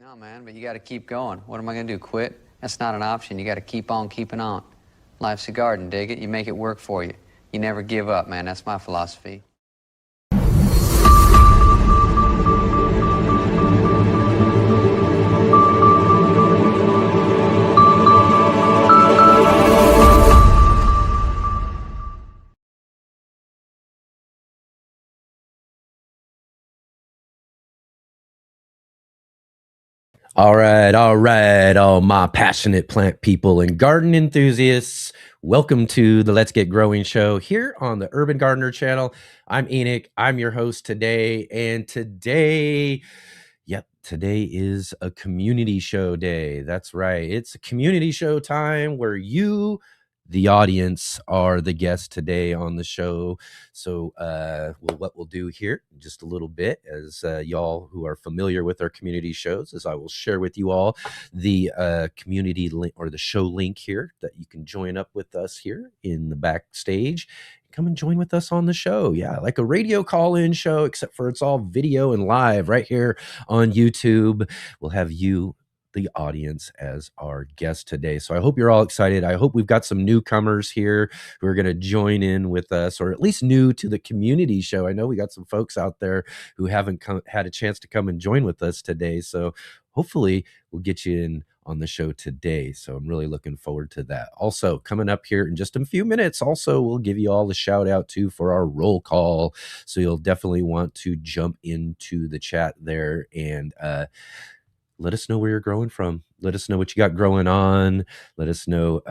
No, man, but you got to keep going. What am I going to do, quit? That's not an option. You got to keep on keeping on. Life's a garden, dig it? You make it work for you. You never give up, man. That's my philosophy. All right, all my passionate plant people and garden enthusiasts. Welcome to the Let's Get Growing show here on the Urban Gardener channel. I'm Enoch. I'm your host today. And today is a community show day. That's right. It's a community show time where you, the audience, are the guest today on the show. So what we'll do here in just a little bit, as y'all who are familiar with our community shows, is I will share with you all the community link or the show link here that you can join up with us here in the backstage. Come and join with us on the show. Yeah, like a radio call-in show, except for it's all video and live right here on YouTube. We'll have you, the audience, as our guest today. So I hope you're all excited. I hope we've got some newcomers here who are going to join in with us, or at least new to the community show. I know we got some folks out there who haven't had a chance to come and join with us today. So hopefully we'll get you in on the show today. So I'm really looking forward to that. Also, coming up here in just a few minutes, also we'll give you all a shout out too for our roll call. So you'll definitely want to jump into the chat there and let us know where you're growing from. Let us know what you got growing on. Let us know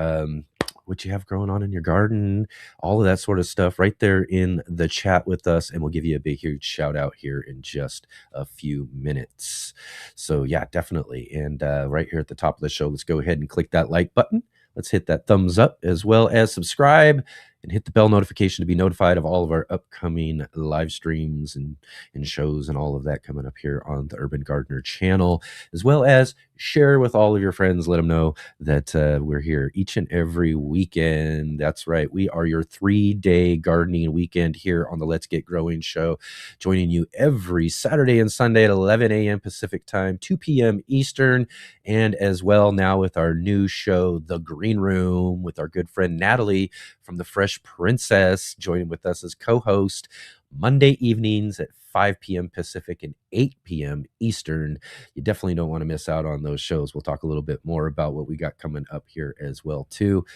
what you have growing on in your garden, all of that sort of stuff right there in the chat with us. And we'll give you a big, huge shout out here in just a few minutes. So yeah, definitely. And right here at the top of the show, let's go ahead and click that like button. Let's hit that thumbs up, as well as subscribe and hit the bell notification to be notified of all of our upcoming live streams and shows and all of that coming up here on the Urban Gardener channel, as well as share with all of your friends. Let them know that we're here each and every weekend. That's right. We are your 3-day gardening weekend here on the Let's Get Growing show, joining you every Saturday and Sunday at 11 a.m. Pacific time, 2 p.m. Eastern, and as well now with our new show, The Green Room, with our good friend Natalie from the Fresh Princess, joining with us as co-host Monday evenings at 5 p.m. Pacific and 8 p.m. Eastern. You definitely don't want to miss out on those shows. We'll talk a little bit more about what we got coming up here as well too.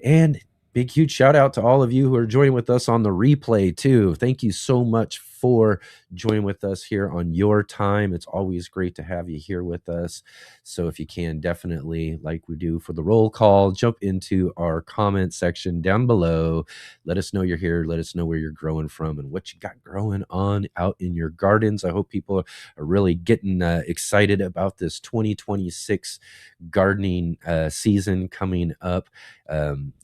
And big, huge shout out to all of you who are joining with us on the replay too. Thank you so much for joining with us here on your time. It's always great to have you here with us. So if you can, definitely, like we do for the roll call, jump into our comment section down below. Let us know you're here. Let us know where you're growing from and what you got growing on out in your gardens. I hope people are really getting excited about this 2026 gardening season coming up.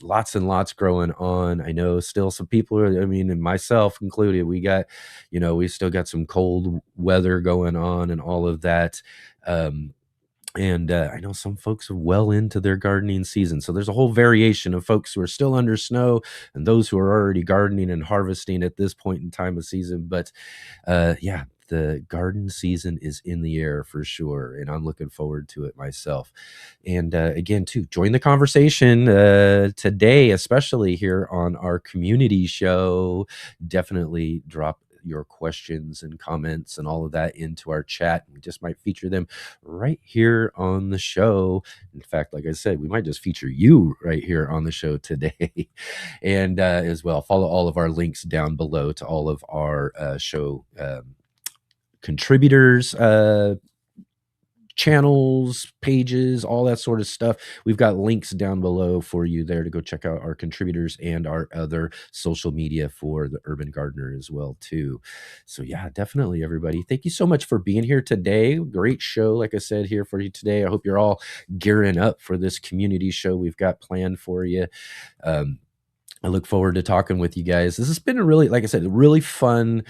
Lots and lots growing on. I know still some people are, and myself included, we still got some cold weather going on and all of that. And I know some folks are well into their gardening season. So there's a whole variation of folks who are still under snow and those who are already gardening and harvesting at this point in time of season. But the garden season is in the air for sure. And I'm looking forward to it myself. And again, too, join the conversation today, especially here on our community show. Definitely drop your questions and comments and all of that into our chat. We just might feature them right here on the show. In fact, like I said, we might just feature you right here on the show today. And as well, follow all of our links down below to all of our show contributors, channels, pages, all that sort of stuff. We've got links down below for you there to go check out our contributors and our other social media for the Urban Gardener as well too. So yeah, definitely everybody. Thank you so much for being here today. Great show, like I said, here for you today. I hope you're all gearing up for this community show we've got planned for you. I look forward to talking with you guys. This has been a really, like I said, a really fun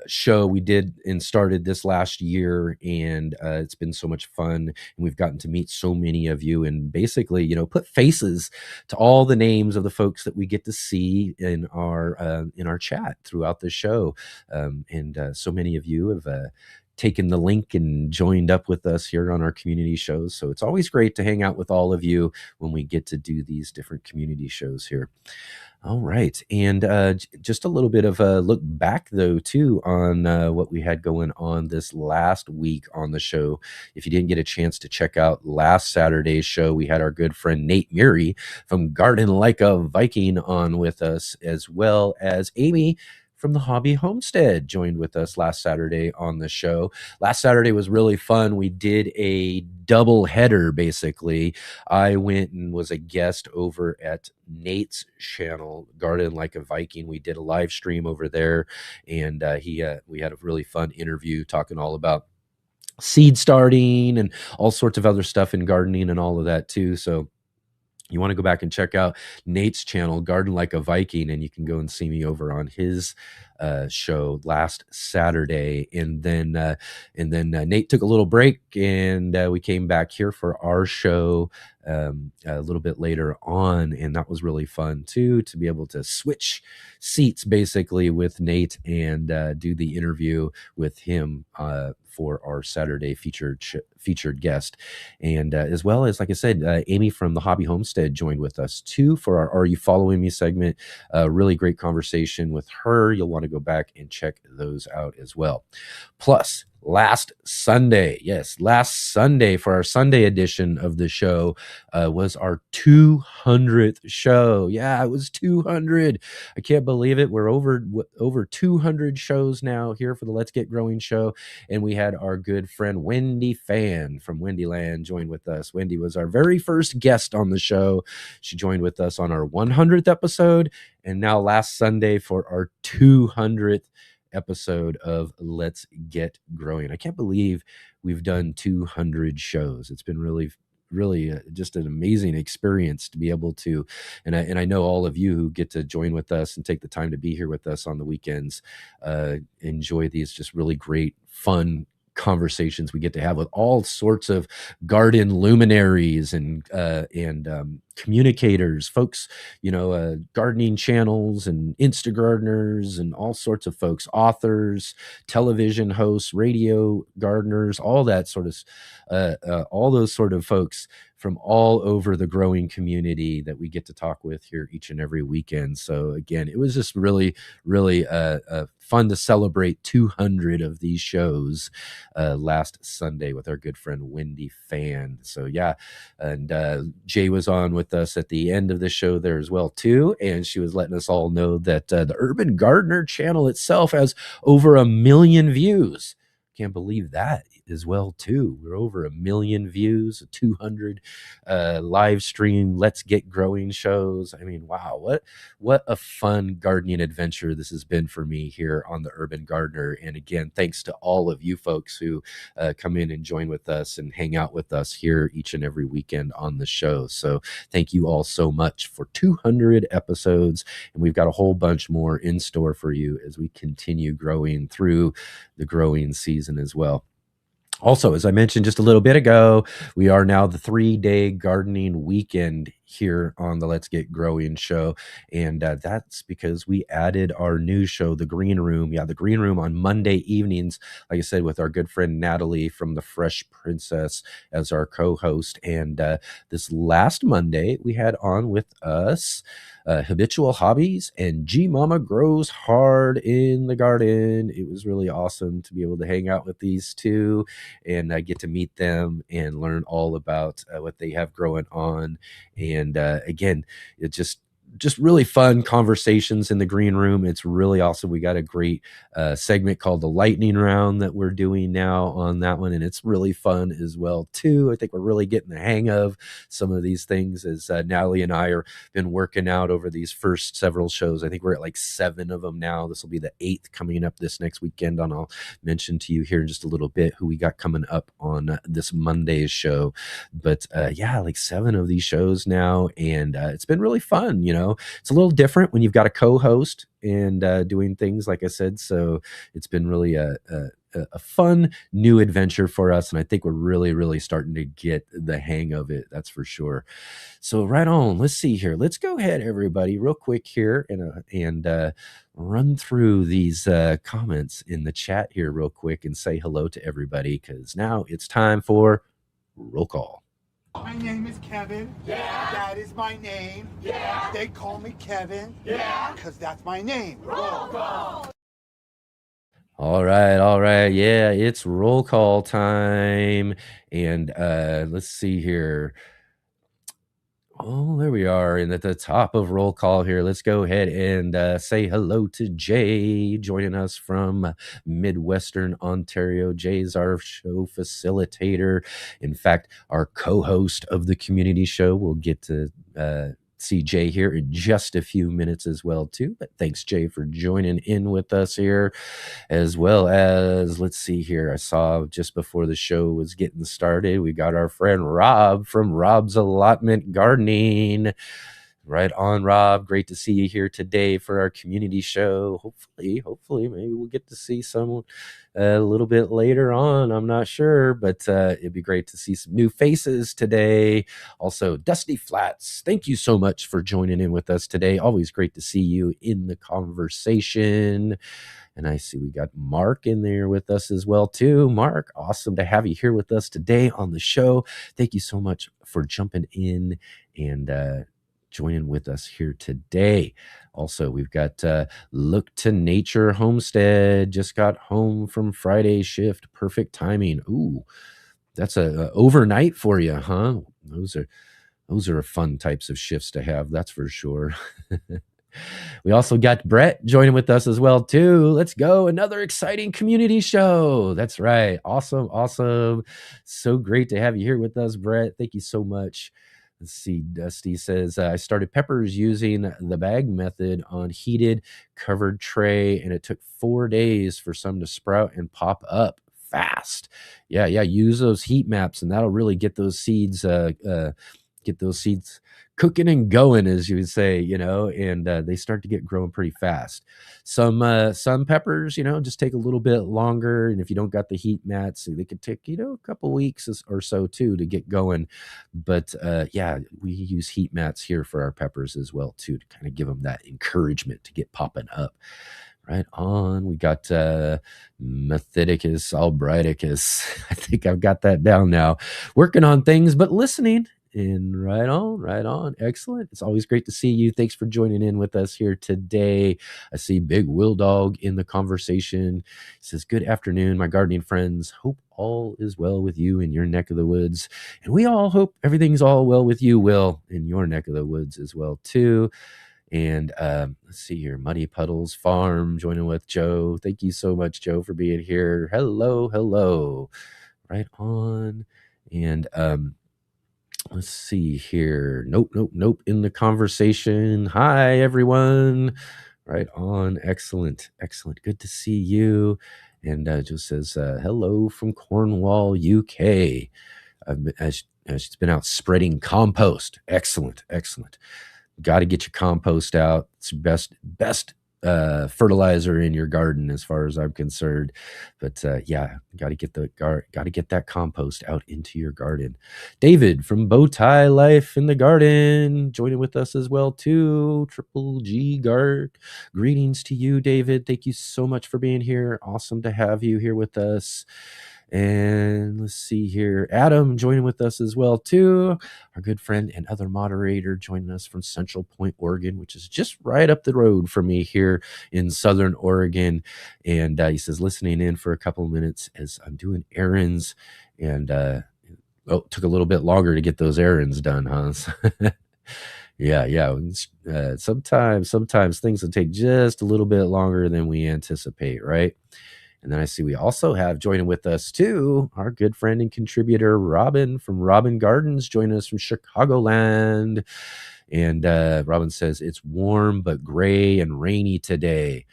show we did and started this last year, and it's been so much fun, and we've gotten to meet so many of you and basically put faces to all the names of the folks that we get to see in our chat throughout the show, and so many of you have taken the link and joined up with us here on our community shows. So it's always great to hang out with all of you when we get to do these different community shows here. All right. And just a little bit of a look back, though, too, on what we had going on this last week on the show. If you didn't get a chance to check out last Saturday's show, we had our good friend Nate Murray from Garden Like a Viking on with us, as well as Amy from the Hobby Homestead joined with us last Saturday on the show. Last Saturday was really fun. We did a double header, basically. I went and was a guest over at Nate's channel, Garden Like a Viking. We did a live stream over there, and we had a really fun interview talking all about seed starting and all sorts of other stuff in gardening and all of that too. So you want to go back and check out Nate's channel, Garden Like a Viking, and you can go and see me over on his show last Saturday. And then Nate took a little break, and we came back here for our show a little bit later on, and that was really fun too, to be able to switch seats basically with Nate and do the interview with him for our Saturday featured guest. And as well as, like I said, Amy from the Hobby Homestead joined with us too for our Are You Following Me segment. Really great conversation with her. You'll want to go back and check those out as well. Plus, last Sunday for our Sunday edition of the show was our 200th show. Yeah, it was 200. I can't believe it. We're over 200 shows now here for the Let's Get Growing show, and we had our good friend Wendy Fan from Wendyland join with us. Wendy was our very first guest on the show. She joined with us on our 100th episode, and now last Sunday for our 200th episode of Let's Get Growing. I can't believe we've done 200 shows. It's been really just an amazing experience to be able to, and I know all of you who get to join with us and take the time to be here with us on the weekends enjoy these just really great, fun conversations we get to have with all sorts of garden luminaries and communicators, folks, gardening channels and Insta gardeners and all sorts of folks, authors, television hosts, radio gardeners, all that sort of, all those sort of folks from all over the growing community that we get to talk with here each and every weekend. So again, it was just really fun to celebrate 200 of these shows last Sunday with our good friend Wendy Fan. So yeah, and Jay was on with us at the end of the show there as well too, and she was letting us all know that the Urban Gardener channel itself has over 1 million views. Can't believe that as well too. We're over 1 million views, 200 live stream Let's Get Growing shows. I mean, wow, what a fun gardening adventure this has been for me here on the Urban Gardener. And again, thanks to all of you folks who come in and join with us and hang out with us here each and every weekend on the show. So thank you all so much for 200 episodes, and we've got a whole bunch more in store for you as we continue growing through the growing season as well. Also, as I mentioned just a little bit ago, we are now the 3-day gardening weekend here on the Let's Get Growing show. And that's because we added our new show, The Green Room. Yeah, The Green Room on Monday evenings, like I said, with our good friend Natalie from The Fresh Princess as our co-host. And this last Monday, we had on with us Habitual Hobbies and G Mama Grows Hard in the Garden. It was really awesome to be able to hang out with these two and get to meet them and learn all about what they have growing on. And again, it just really fun conversations in the green room. It's really awesome. We got a great segment called the lightning round that we're doing now on that one, and it's really fun as well too. I think we're really getting the hang of some of these things as Natalie and I are been working out over these first several shows. I think we're at like 7 of them now. This will be the 8th coming up this next weekend, and I'll mention to you here in just a little bit who we got coming up on this Monday's show. But yeah, like 7 of these shows now, and it's been really fun. know, it's a little different when you've got a co-host and doing things like I said. So it's been really a fun new adventure for us, and I think we're really starting to get the hang of it. That's for sure. So right on. Let's see here. Let's go ahead, everybody, real quick here, and run through these comments in the chat here real quick and say hello to everybody, because now it's time for roll call. My name is Kevin. Yeah. That is my name. Yeah. They call me Kevin. Yeah. Because that's my name. Roll call. All right. Yeah, it's roll call time. And let's see here. Oh, there we are. And at the top of roll call here, let's go ahead and say hello to Jay joining us from Midwestern Ontario. Jay's our show facilitator. In fact, our co-host of the community show. We'll get to see Jay here in just a few minutes as well, too. But thanks, Jay, for joining in with us here. As well as, let's see here, I saw just before the show was getting started, we got our friend Rob from Rob's Allotment Gardening. Right on, Rob. Great to see you here today for our community show. Hopefully, maybe we'll get to see someone a little bit later on. I'm not sure, but it'd be great to see some new faces today. Also, Dusty Flats, thank you so much for joining in with us today. Always great to see you in the conversation. And I see we got Mark in there with us as well, too. Mark, awesome to have you here with us today on the show. Thank you so much for jumping in and joining with us here today. Also, we've got Look to Nature Homestead. Just got home from Friday shift. Perfect timing. Ooh, that's a overnight for you, huh? Those are fun types of shifts to have, that's for sure. We also got Brett joining with us as well, too. Let's go. Another exciting community show. That's right. Awesome. So great to have you here with us, Brett. Thank you so much. Let's see. Dusty says, I started peppers using the bag method on heated covered tray, and it took 4 days for some to sprout and pop up fast. Yeah. Use those heat maps, and that'll really get those seeds cooking and going, as you would say, and they start to get growing pretty fast. Some peppers, just take a little bit longer. And if you don't got the heat mats, they could take, a couple weeks or so too to get going. But yeah, we use heat mats here for our peppers as well too, to kind of give them that encouragement to get popping up. Right on. We got Methydicus albrighticus. I think I've got that down now. Working on things, but listening. And right on. Excellent. It's always great to see you. Thanks for joining in with us here today. I see Big Will Dog in the conversation. He says, good afternoon, my gardening friends. Hope all is well with you in your neck of the woods. And we all hope everything's all well with you, Will, in your neck of the woods as well, too. And let's see here, Muddy Puddles Farm joining with Joe. Thank you so much, Joe, for being here. Hello. Right on. And let's see here. Nope. In the conversation. Hi, everyone. Right on. Excellent. Good to see you. And just says, hello from Cornwall, UK. She's been out spreading compost. Excellent. Got to get your compost out. It's best fertilizer in your garden, as far as I'm concerned. But yeah, got to get that compost out into your garden. David from Bowtie Life in the Garden joining with us as well too. Triple G Guard. Greetings to you, David. Thank you so much for being here. Awesome to have you here with us. And let's see here, Adam joining with us as well too, our good friend and other moderator joining us from Central Point, Oregon, which is just right up the road from me here in Southern Oregon. And he says, listening in for a couple of minutes as I'm doing errands. And it took a little bit longer to get those errands done, huh? Yeah. Sometimes things will take just a little bit longer than we anticipate, right? And then I see we also have joining with us too, our good friend and contributor, Robin from Robin Gardens, joining us from Chicagoland. And Robin says, it's warm but gray and rainy today,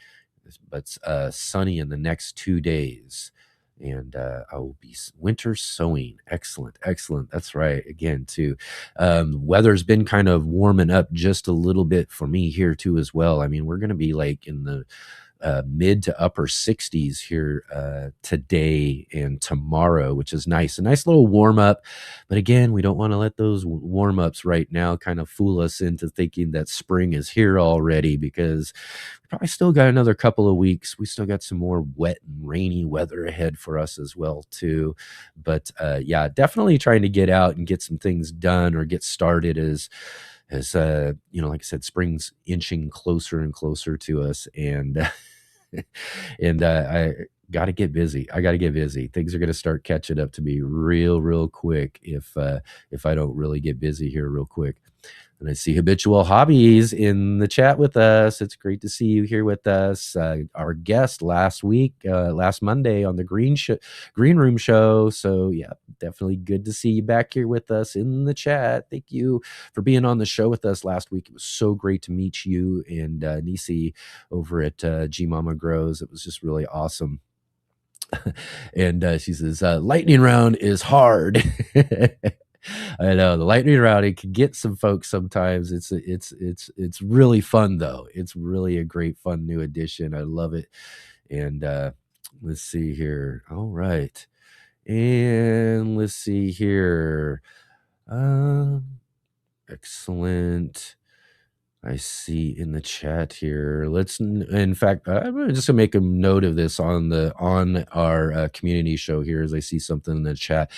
but sunny in the next 2 days. And I will be winter sowing. Excellent, excellent. That's right. Again, too, weather's been kind of warming up just a little bit for me here too as well. I mean, we're going to be like in the mid to upper 60s here today and tomorrow, which is nice. A nice little warm up. But again, we don't want to let those warm ups right now kind of fool us into thinking that spring is here already, because we probably still got another couple of weeks. We still got some more wet and rainy weather ahead for us as well too. But yeah, definitely trying to get out and get some things done or get started as like I said, spring's inching closer and closer to us. And and I got to get busy. I got to get busy. Things are going to start catching up to me real quick if I don't really get busy here real quick. And I see Habitual Hobbies in the chat with us. It's great to see you here with us. Our guest last Monday on the Green Room show. So yeah, definitely good to see you back here with us in the chat. Thank you for being on the show with us last week. It was so great to meet you and Nisi over at G Mama Grows. It was just really awesome. And she says, lightning round is hard. I know the lightning round, it can get some folks sometimes. It's really fun though. It's really a great fun new addition. I love it. And let's see here. All right. And let's see here. Excellent. I see in the chat here. In fact, I'm just gonna make a note of this on our community show here, as I see something in the chat.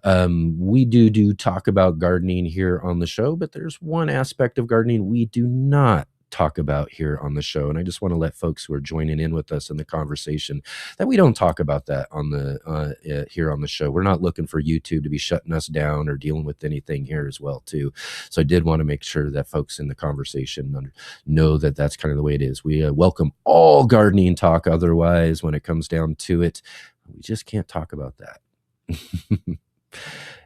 We do talk about gardening here on the show, but there's one aspect of gardening we do not talk about here on the show, and I just want to let folks who are joining in with us in the conversation that we don't talk about that on the here on the show. We're not looking for YouTube to be shutting us down or dealing with anything here as well too. So I did want to make sure that folks in the conversation know that that's kind of the way it is. We welcome all gardening talk. Otherwise, when it comes down to it, we just can't talk about that.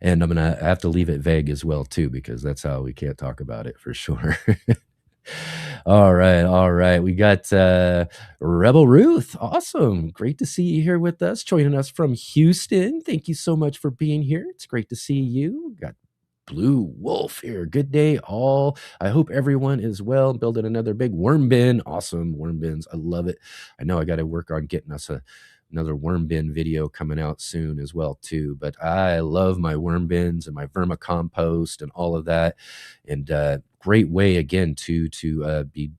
And I'm gonna have to leave it vague as well too, because that's how we can't talk about it for sure. All right. We got Rebel Ruth. Awesome. Great to see you here with us, joining us from Houston. Thank you so much for being here. It's great to see you. Got Blue Wolf here. Good day, all. I hope everyone is well. Building another big worm bin. Awesome. Worm bins. I love it. I know I got to work on getting us another worm bin video coming out soon as well too. But I love my worm bins and my vermicompost and all of that. And great way again to be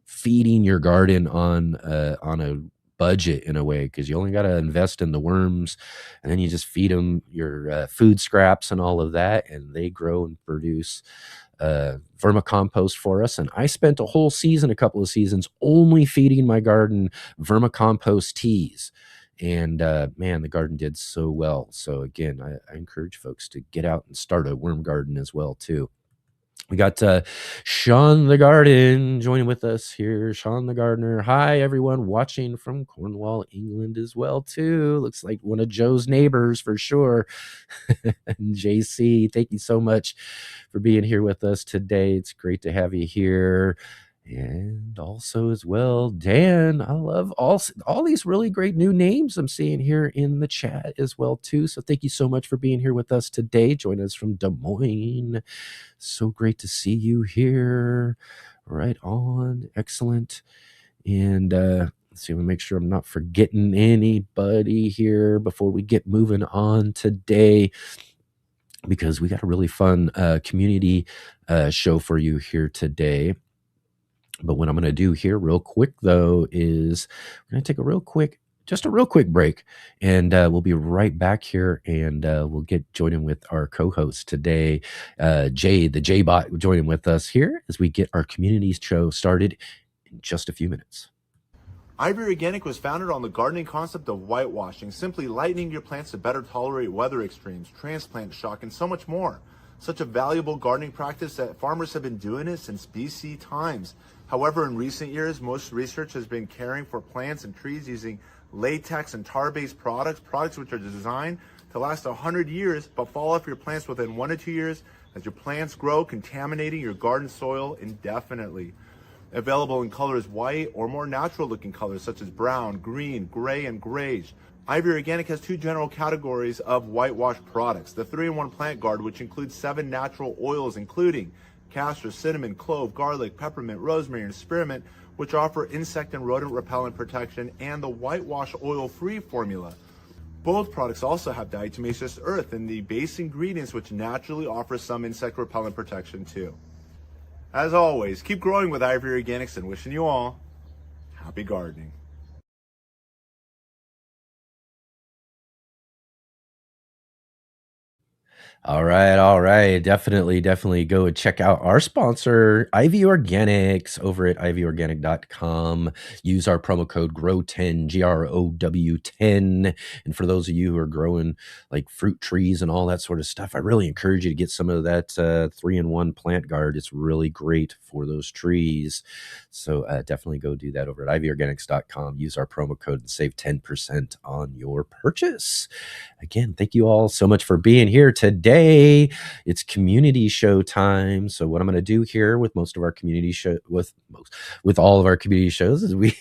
feeding your garden on a budget in a way, because you only got to invest in the worms, and then you just feed them your food scraps and all of that, and they grow and produce vermicompost for us. And I spent a couple of seasons only feeding my garden vermicompost teas, and man, the garden did so well. So again, I encourage folks to get out and start a worm garden as well too. We got Sean the Garden joining with us here. Sean the Gardener. Hi, everyone watching from Cornwall, England as well, too. Looks like one of Joe's neighbors for sure. And JC, thank you so much for being here with us today. It's great to have you here. And also as well, Dan, I love all these really great new names I'm seeing here in the chat as well too. So thank you so much for being here with us today. Join us from Des Moines. So great to see you here. Right on. Excellent. And let's see, let me make sure I'm not forgetting anybody here before we get moving on today, because we got a really fun community show for you here today. But what I'm going to do here real quick, though, is we're going to take a real quick break, and we'll be right back here, and we'll get joining with our co-host today, Jay, the J-Bot, joining with us here as we get our community show started in just a few minutes. Ivory Organic was founded on the gardening concept of whitewashing, simply lightening your plants to better tolerate weather extremes, transplant shock, and so much more. Such a valuable gardening practice that farmers have been doing it since BC times. However, in recent years, most research has been caring for plants and trees using latex and tar-based products which are designed to last 100 years but fall off your plants within 1 to 2 years as your plants grow, contaminating your garden soil indefinitely. Available in colors white or more natural looking colors such as brown, green, gray, and grayish. Ivy Organic has two general categories of whitewash products. The 3-in-1 Plant Guard, which includes 7 natural oils, including castor, cinnamon, clove, garlic, peppermint, rosemary, and spearmint, which offer insect and rodent repellent protection, and the whitewash oil-free formula. Both products also have diatomaceous earth in the base ingredients, which naturally offer some insect repellent protection too. As always, keep growing with Ivy Organics, and wishing you all happy gardening. All right. Definitely go and check out our sponsor, Ivy Organics, over at ivyorganic.com. Use our promo code GROW10, GROW10. And for those of you who are growing like fruit trees and all that sort of stuff, I really encourage you to get some of that 3-in-1 Plant Guard. It's really great for those trees. So definitely go do that over at ivyorganics.com. Use our promo code and save 10% on your purchase. Again, thank you all so much for being here today. It's community show time. So what I'm going to do here with most of our community show with all of our community shows is we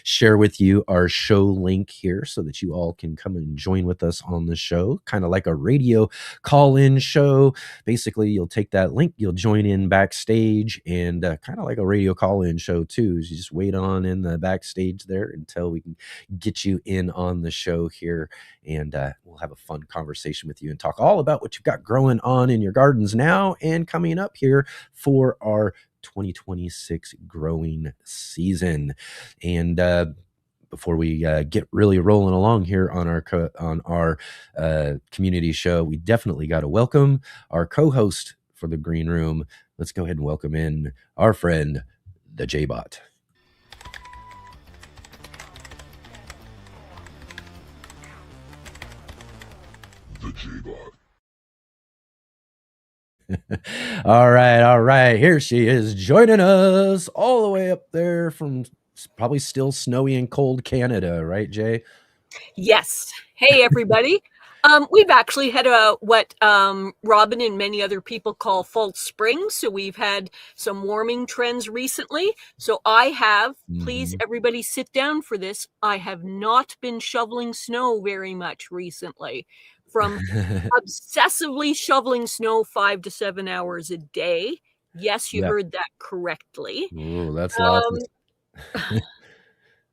share with you our show link here so that you all can come and join with us on the show, kind of like a radio call-in show. Basically, you'll take that link, you'll join in backstage, and kind of like a radio call-in show too. You just wait on in the backstage there until we can get you in on the show here, and we'll have a fun conversation with you and talk all about what you've got growing on in your gardens now and coming up here for our 2026 growing season. And before we get really rolling along here on our community show, we definitely got to welcome our co-host for the Green Room. Let's go ahead and welcome in our friend, the J-Bot. The J-Bot. All right. Here she is joining us all the way up there from probably still snowy and cold Canada, right, Jay? Yes. Hey, everybody. We've actually had what Robin and many other people call false spring. So we've had some warming trends recently. So I have, please, everybody sit down for this. I have not been shoveling snow very much recently. From obsessively shoveling snow 5 to 7 hours a day. Yes, you heard that correctly. Ooh, that's lots.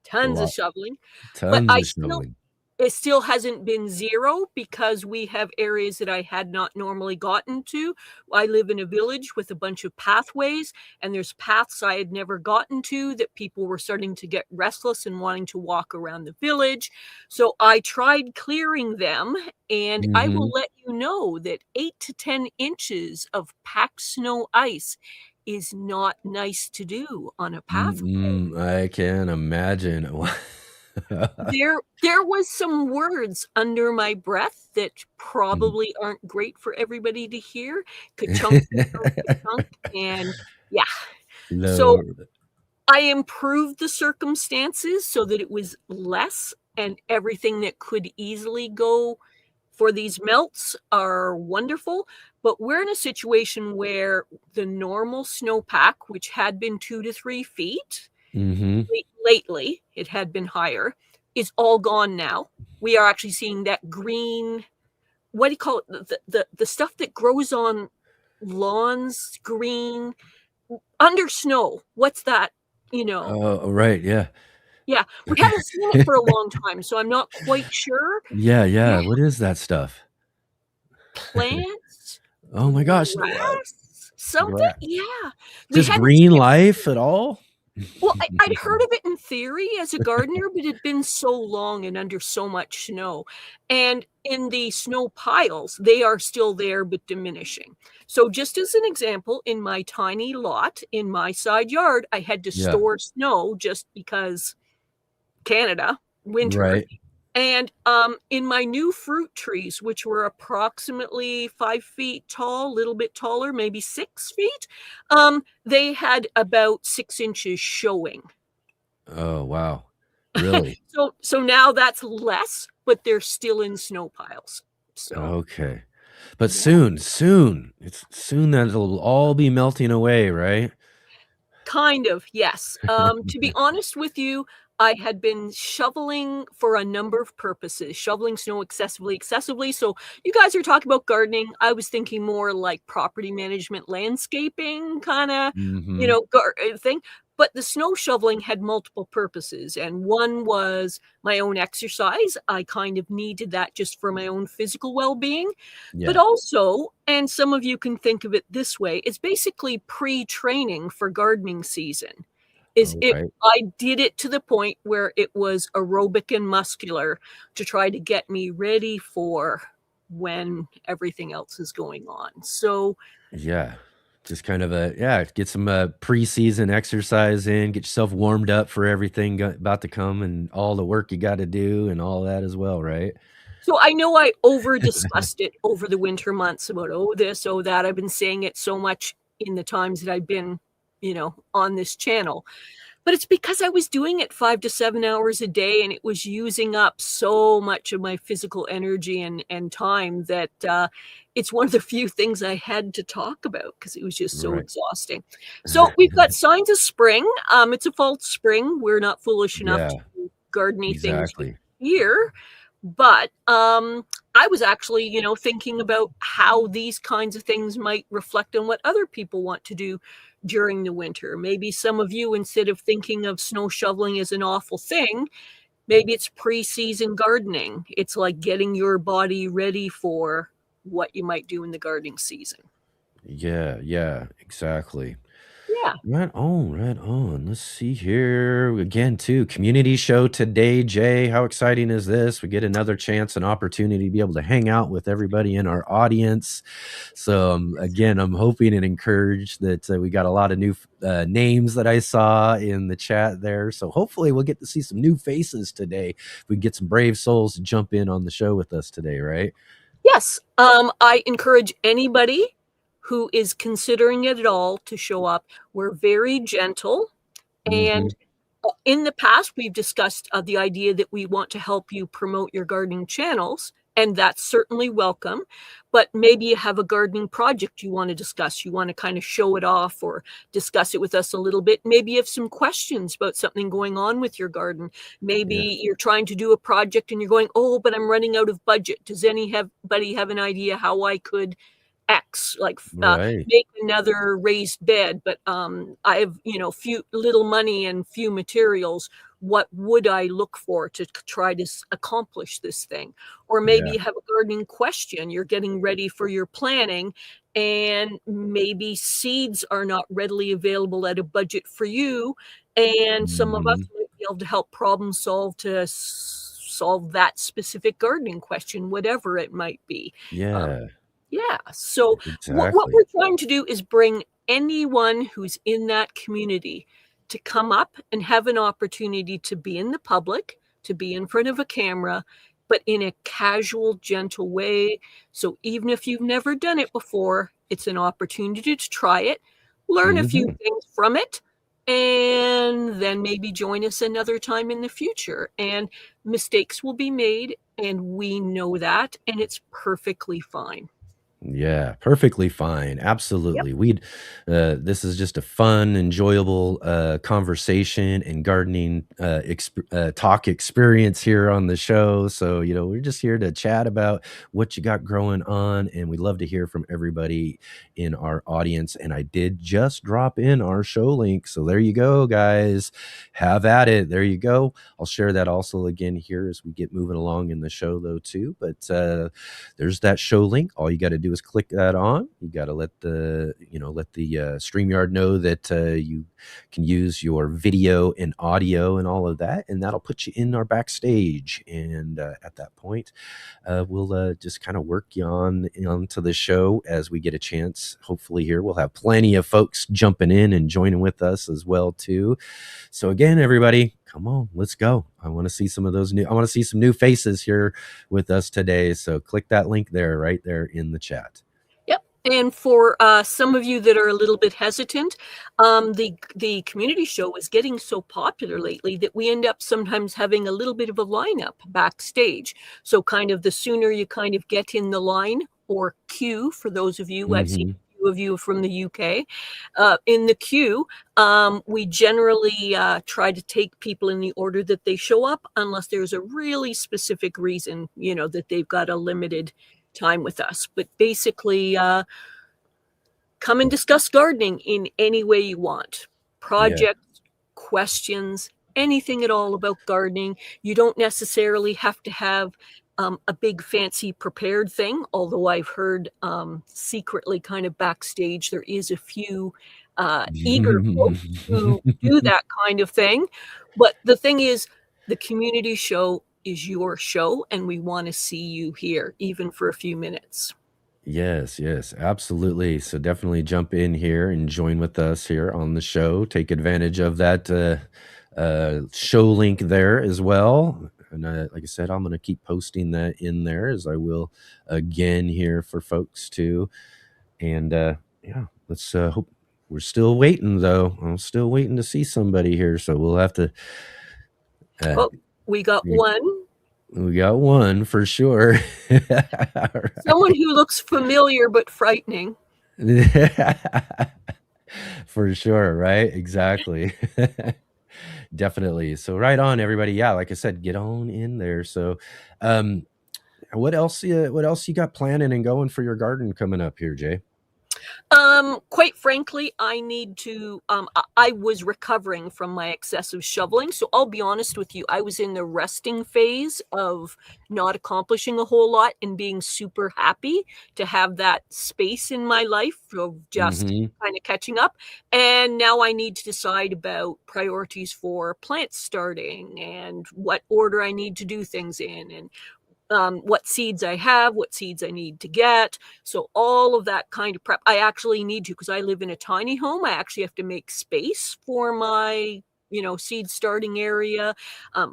Tons of shoveling. Tons of shoveling. It still hasn't been zero because we have areas that I had not normally gotten to. I live in a village with a bunch of pathways, and there's paths I had never gotten to that people were starting to get restless and wanting to walk around the village. So I tried clearing them, and I will let you know that 8 to 10 inches of packed snow ice is not nice to do on a pathway. I can imagine. There was some words under my breath that probably aren't great for everybody to hear. Ka-chunk, ka-chunk, and yeah. Lord. So I improved the circumstances so that it was less, and everything that could easily go for these melts are wonderful. But we're in a situation where the normal snowpack, which had been 2 to 3 feet, lately, it had been higher, is all gone now. We are actually seeing that green, what do you call it? The stuff that grows on lawns, green, under snow. What's that? Oh, right. Yeah. Yeah. We haven't seen it for a long time, so I'm not quite sure. Yeah. What is that stuff? Plants? Oh my gosh. Grass? Something? Yeah. Just green life at all? Well, I'd heard of it in theory as a gardener, but it had been so long and under so much snow. And in the snow piles, they are still there, but diminishing. So just as an example, in my tiny lot, in my side yard, I had to store snow just because Canada, winter. Right. And in my new fruit trees, which were approximately 5 feet tall, a little bit taller, maybe 6 feet, they had about 6 inches showing. Oh, wow. Really? So now that's less, but they're still in snow piles. So. Okay. But soon that'll all be melting away, right? Kind of, yes. To be honest with you, I had been shoveling for a number of purposes, shoveling snow excessively. So you guys are talking about gardening. I was thinking more like property management, landscaping kind of, Hmm. thing. But the snow shoveling had multiple purposes. And one was my own exercise. I kind of needed that just for my own physical well-being. But Yeah. also, and some of you can think of it this way, it's basically pre-training for gardening season. Is All it right. I did it to the point where it was aerobic and muscular to try to get me ready for when everything else is going on. So, Yeah. Just kind of get some preseason exercise in, get yourself warmed up for everything about to come and all the work you got to do and all that as well, right? so I know I over discussed it over the winter months about, oh, this, oh, that. I've been saying it so much in the times that I've been, on this channel. But it's because I was doing it 5 to 7 hours a day, and it was using up so much of my physical energy and time that, it's one of the few things I had to talk about because it was just so Right. exhausting. So we've got signs of spring. It's a false spring. We're not foolish enough Yeah, to do gardening things exactly. here, but, I was actually, thinking about how these kinds of things might reflect on what other people want to do during the winter. Maybe some of you, instead of thinking of snow shoveling as an awful thing, maybe it's pre-season gardening. It's like getting your body ready for what you might do in the gardening season. Yeah, yeah, exactly. Yeah. Right on, right on. Let's see here. Again, too, community show today, Jay. How exciting is this? We get another chance, an opportunity to be able to hang out with everybody in our audience. So, again, I'm hoping and encouraged that we got a lot of new names that I saw in the chat there. So, hopefully, we'll get to see some new faces today. We get some brave souls to jump in on the show with us today, right? Yes. I encourage anybody who is considering it at all to show up. We're very gentle. Hmm. And in the past, we've discussed the idea that we want to help you promote your gardening channels, and that's certainly welcome. But maybe you have a gardening project you want to discuss. You want to kind of show it off or discuss it with us a little bit. Maybe you have some questions about something going on with your garden. Maybe Yeah. you're trying to do a project and you're going, oh, but I'm running out of budget. Does anybody have an idea how I could X, like Right. make another raised bed, but I have few little money and few materials. What would I look for to try to accomplish this thing? Or maybe Yeah. you have a gardening question. You're getting ready for your planning, and maybe seeds are not readily available at a budget for you. And some of us Hmm. might be able to help problem solve to solve that specific gardening question, whatever it might be. Um, Yeah. yeah. So what Exactly. we're trying to do is bring anyone who's in that community to come up and have an opportunity to be in the public, to be in front of a camera, but in a casual, gentle way. So even if you've never done it before, it's an opportunity to try it, learn a few Hmm. things from it, and then maybe join us another time in the future. And mistakes will be made, and we know that, and it's perfectly fine. Yeah, perfectly fine. Yep. Absolutely. This is just a fun, enjoyable conversation and gardening talk experience here on the show. So, we're just here to chat about what you got growing on, and we'd love to hear from everybody in our audience. And I did just drop in our show link. So, there you go, guys. Have at it. There you go. I'll share that also again here as we get moving along in the show, though, too. But there's that show link. All you got to do is click that on. You got to let the StreamYard know that you can use your video and audio and all of that, and that'll put you in our backstage. And at that point, we'll just kind of work you onto the show as we get a chance. Hopefully, here we'll have plenty of folks jumping in and joining with us as well too. So again, everybody, come on, let's go. I want to see some new faces here with us today. So click that link there, right there in the chat. Yep. And for some of you that are a little bit hesitant, the community show is getting so popular lately that we end up sometimes having a little bit of a lineup backstage. So kind of the sooner you kind of get in the line or queue, for those of you, I've seen Hmm. few of you from the UK. In the queue, we generally try to take people in the order that they show up, unless there's a really specific reason, that they've got a limited time with us. But basically, come and discuss gardening in any way you want. Projects, questions, anything at all about gardening. You don't necessarily have to have a big fancy prepared thing, although I've heard secretly kind of backstage there is a few eager folks who do that kind of thing. But the thing is, the community show is your show, and we want to see you here, even for a few minutes. Yes, absolutely. So definitely jump in here and join with us here on the show. Take advantage of that show link there as well. And like I said, I'm going to keep posting that in there, as I will again here for folks too. And let's hope. We're still waiting, though. I'm still waiting to see somebody here, so we'll have to. We got one. We got one for sure. Someone who looks familiar but frightening. For sure, right? Exactly. Definitely. So right on, everybody. Yeah, like I said, get on in there. So what else you got planning and going for your garden coming up here, Jay? Quite frankly, I need to, I was recovering from my excessive shoveling. So I'll be honest with you, I was in the resting phase of not accomplishing a whole lot and being super happy to have that space in my life of just kind of catching up. And now I need to decide about priorities for plant starting and what order I need to do things in, and what seeds I have, what seeds I need to get. So all of that kind of prep, I actually need to, because I live in a tiny home. I actually have to make space for my, seed starting area,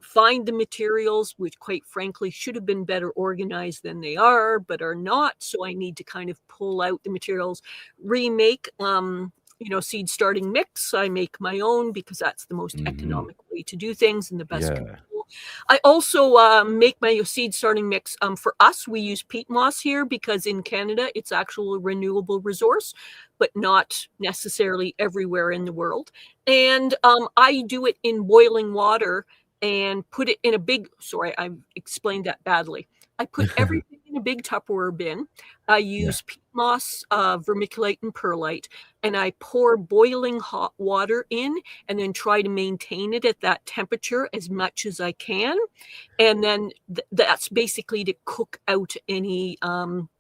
find the materials, which quite frankly should have been better organized than they are, but are not. So I need to kind of pull out the materials, remake, seed starting mix. I make my own because that's the most economic way to do things and the best control. I also make my seed starting mix. For us, we use peat moss here because in Canada, it's actually a renewable resource, but not necessarily everywhere in the world. And I do it in boiling water and put it in a big, sorry, I explained that badly. I put everything in a big Tupperware bin. I use peat moss, vermiculite, and perlite, and I pour boiling hot water in and then try to maintain it at that temperature as much as I can. And then that's basically to cook out any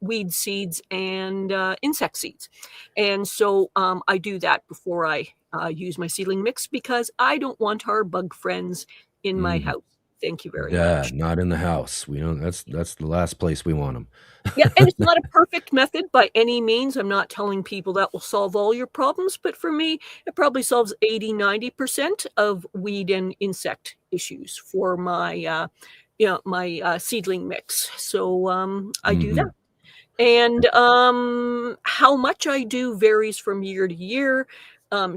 weed seeds and insect seeds. And so I do that before I use my seedling mix, because I don't want our bug friends in my house. Thank you very much. Yeah, not in the house. We don't. That's the last place we want them. Yeah, and it's not a perfect method by any means. I'm not telling people that will solve all your problems, but for me, it probably solves 80-90% of weed and insect issues for my my seedling mix. So I do that. And how much I do varies from year to year.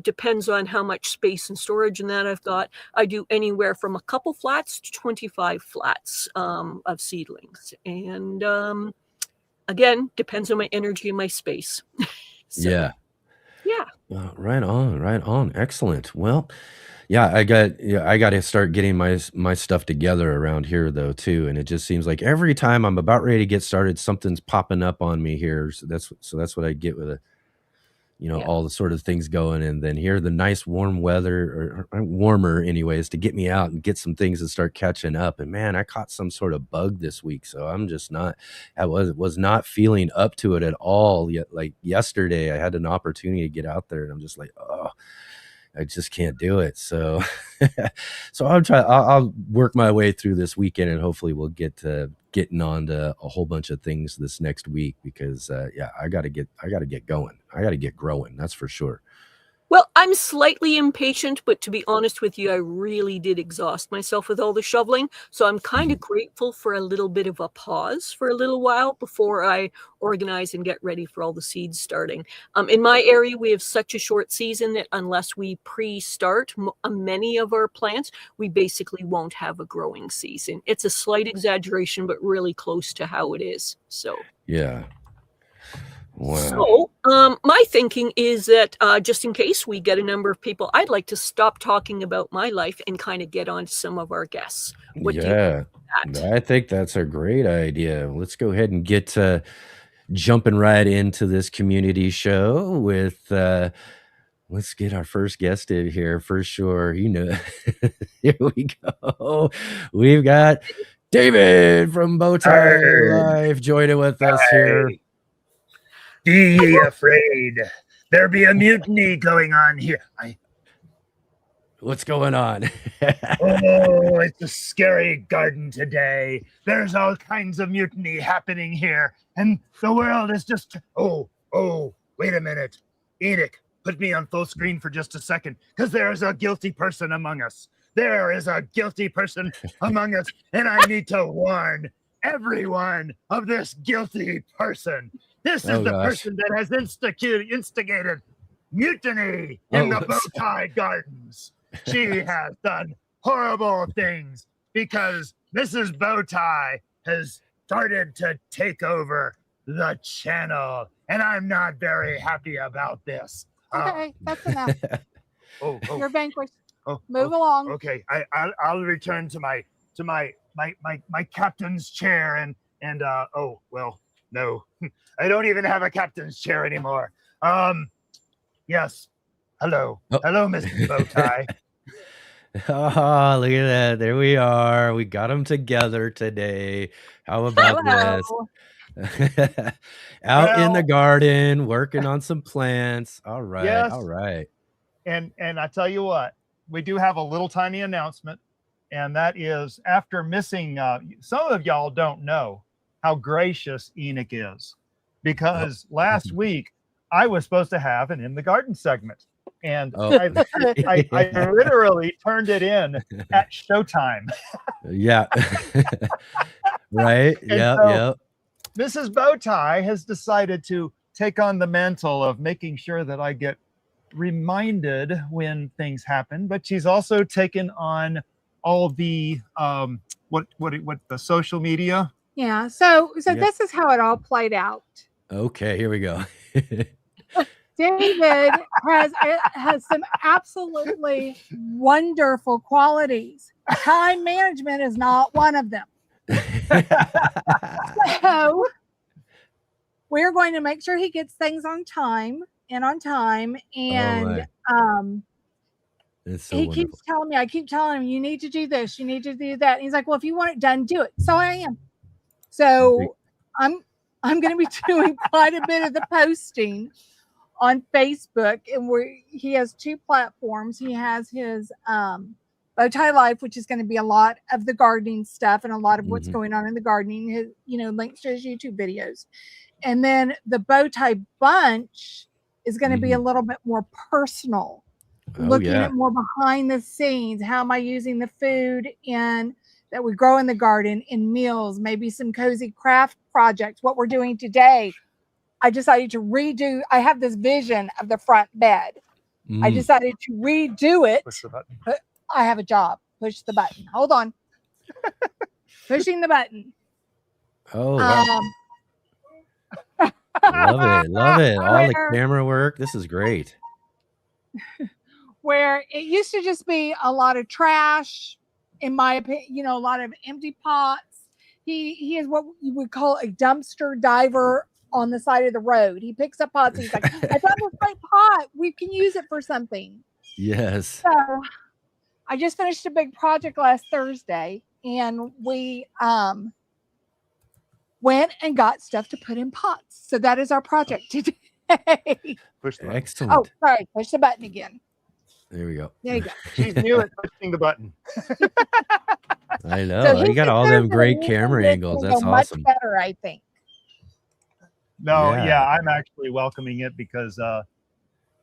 Depends on how much space and storage and that I've got. I do anywhere from a couple flats to 25 flats of seedlings. And again, depends on my energy and my space. Yeah. Yeah. Right on. Excellent. Well, yeah, I got to start getting my stuff together around here though too, and it just seems like every time I'm about ready to get started, something's popping up on me here. So that's what I get with all the sort of things going, and then here the nice warm weather, or warmer anyways, to get me out and get some things and start catching up. And man, I caught some sort of bug this week, so I'm just I was not feeling up to it at all yet. Like yesterday I had an opportunity to get out there and I'm just like, oh, I just can't do it. So I'll work my way through this weekend, and hopefully we'll get to getting on to a whole bunch of things this next week, because I got to get going. I got to get growing. That's for sure. Well, I'm slightly impatient, but to be honest with you, I really did exhaust myself with all the shoveling. So I'm kind of grateful for a little bit of a pause for a little while before I organize and get ready for all the seeds starting. In my area, we have such a short season that unless we pre-start many of our plants, we basically won't have a growing season. It's a slight exaggeration, but really close to how it is. So yeah. Wow. So, my thinking is that just in case we get a number of people, I'd like to stop talking about my life and kind of get on to some of our guests. What do you Yeah, think of that? I think that's a great idea. Let's go ahead and get jumping right into this community show with let's get our first guest in here for sure. You know, here we go. We've got David from Bowtie Life joining with us here. Be ye afraid. There be a mutiny going on here. What's going on? Oh, it's a scary garden today. There's all kinds of mutiny happening here, and the world is just. Oh, wait a minute. Enoch, put me on full screen for just a second, because there is a guilty person among us. There is a guilty person among us, and I need to warn everyone of this guilty person. This is the person that has instigated mutiny in the Bowtie Gardens. She has done horrible things because Mrs. Bowtie has started to take over the channel, and I'm not very happy about this. Okay, that's enough. You're vanquished. Move along. Okay, I'll return to my captain's chair and oh well, no, I don't even have a captain's chair anymore. Yes. Hello, Mrs. Bowtie. Oh, look at that. There we are. We got them together today. How about this? Out in the garden, working on some plants. All right. Yes. All right. And I tell you what, we do have a little tiny announcement, and that is after missing, some of y'all don't know how gracious Enoch is, because last week I was supposed to have an In the Garden segment. And I literally turned it in at showtime. Yeah. Right. Yeah. Mrs. Bowtie has decided to take on the mantle of making sure that I get reminded when things happen, but she's also taken on all the what the social media. Yeah. So this is how it all played out. Okay, here we go. David has some absolutely wonderful qualities. Time management is not one of them. So we're going to make sure he gets things on time. And it's so he wonderful. keeps telling me, I keep telling him, you need to do this, you need to do that. And he's like, well, if you want it done, do it. So I am. So I'm going to be doing quite a bit of the posting on Facebook, and he has two platforms. He has his Bowtie Life, which is going to be a lot of the gardening stuff and a lot of what's going on in the gardening. His, links to his YouTube videos, and then the Bowtie Bunch is going to be a little bit more personal, looking at more behind the scenes. How am I using the food that we grow in the garden in meals? Maybe some cozy craft projects. What we're doing today. I decided to redo. I have this vision of the front bed. I decided to redo it. Push the button. I have a job. Push the button. Hold on. Pushing the button. Oh, wow. Love it. All the camera work. This is great. Where it used to just be a lot of trash, in my opinion, a lot of empty pots. He is what you would call a dumpster diver on the side of the road. He picks up pots and he's like, I found this great pot. We can use it for something. Yes. So I just finished a big project last Thursday, and we went and got stuff to put in pots. So that is our project today. Push the button. Excellent. Oh, sorry. Push the button again. There we go. There you go. She's new at pushing the button. I know. So You got all them great camera angles. That's awesome. Much better, I think. No, Yeah. yeah, I'm actually welcoming it because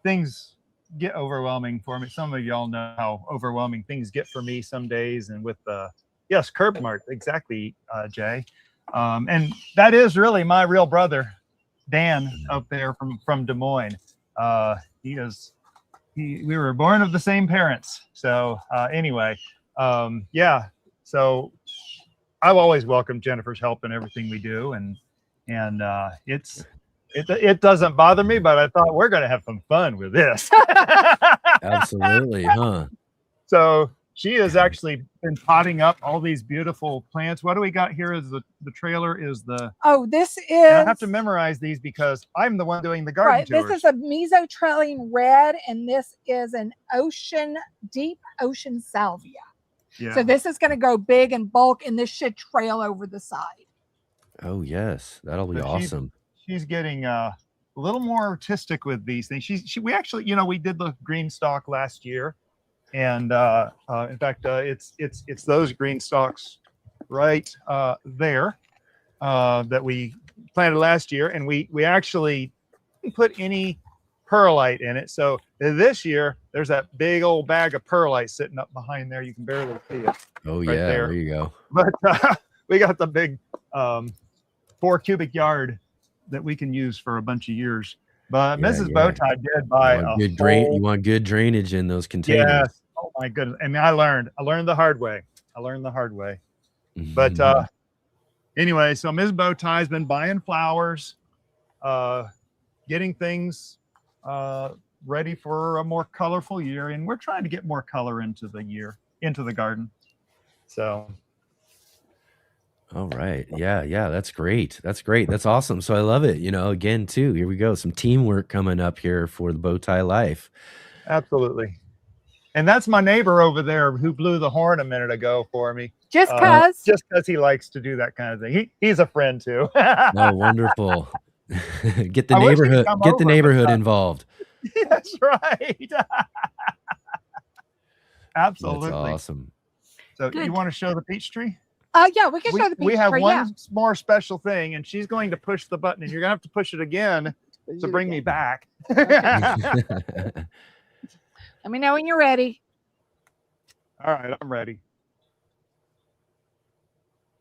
things get overwhelming for me. Some of y'all know how overwhelming things get for me some days, and with Curb Mart, exactly, Jay. And that is really my real brother, Dan, up there from Des Moines. We were born of the same parents. So anyway, so I've always welcomed Jennifer's help in everything we do, and it's It doesn't bother me, but I thought we're going to have some fun with this. Absolutely, huh? So she has actually been potting up all these beautiful plants. What do we got here? Is the trailer is the. Oh, this is. I have to memorize these because I'm the one doing the garden Right. tours. This is a mesotrelline red, and this is an deep ocean salvia. Yeah. So this is going to go big and bulk, and this should trail over the side. Oh yes, that'll be But awesome. She's getting a little more artistic with these things. We actually, we did the green stalk last year, and in fact, it's those green stalks right there that we planted last year, and we actually didn't put any perlite in it. So this year, there's that big old bag of perlite sitting up behind there. You can barely see it. Oh right yeah, there. there you go. But we got the big 4 cubic yard that we can use for a bunch of years. But Yeah, Mrs. yeah. Bowtie did buy You want good drainage in those containers. Yes. Oh my goodness. I mean, I learned the hard way. But anyway, so Ms. Bowtie's been buying flowers, getting things ready for a more colorful year, and we're trying to get more color into the garden. So all right. Yeah, that's great. That's awesome. So I love it. Again, too, here we go. Some teamwork coming up here for the Bowtie Life. absolutely. And that's my neighbor over there who blew the horn a minute ago for me. Just because. He likes to do that kind of thing. He's a friend too. Oh, wonderful. Get the I wish he'd neighborhood come get over, the but, neighborhood involved. That's right. Absolutely. That's awesome. So Good. you want to show the peach tree? Yeah, we can show the peach We have tree, one more special thing, and she's going to push the button, and you're going to have to push it again to bring me back. Let me know when you're ready. All right, I'm ready.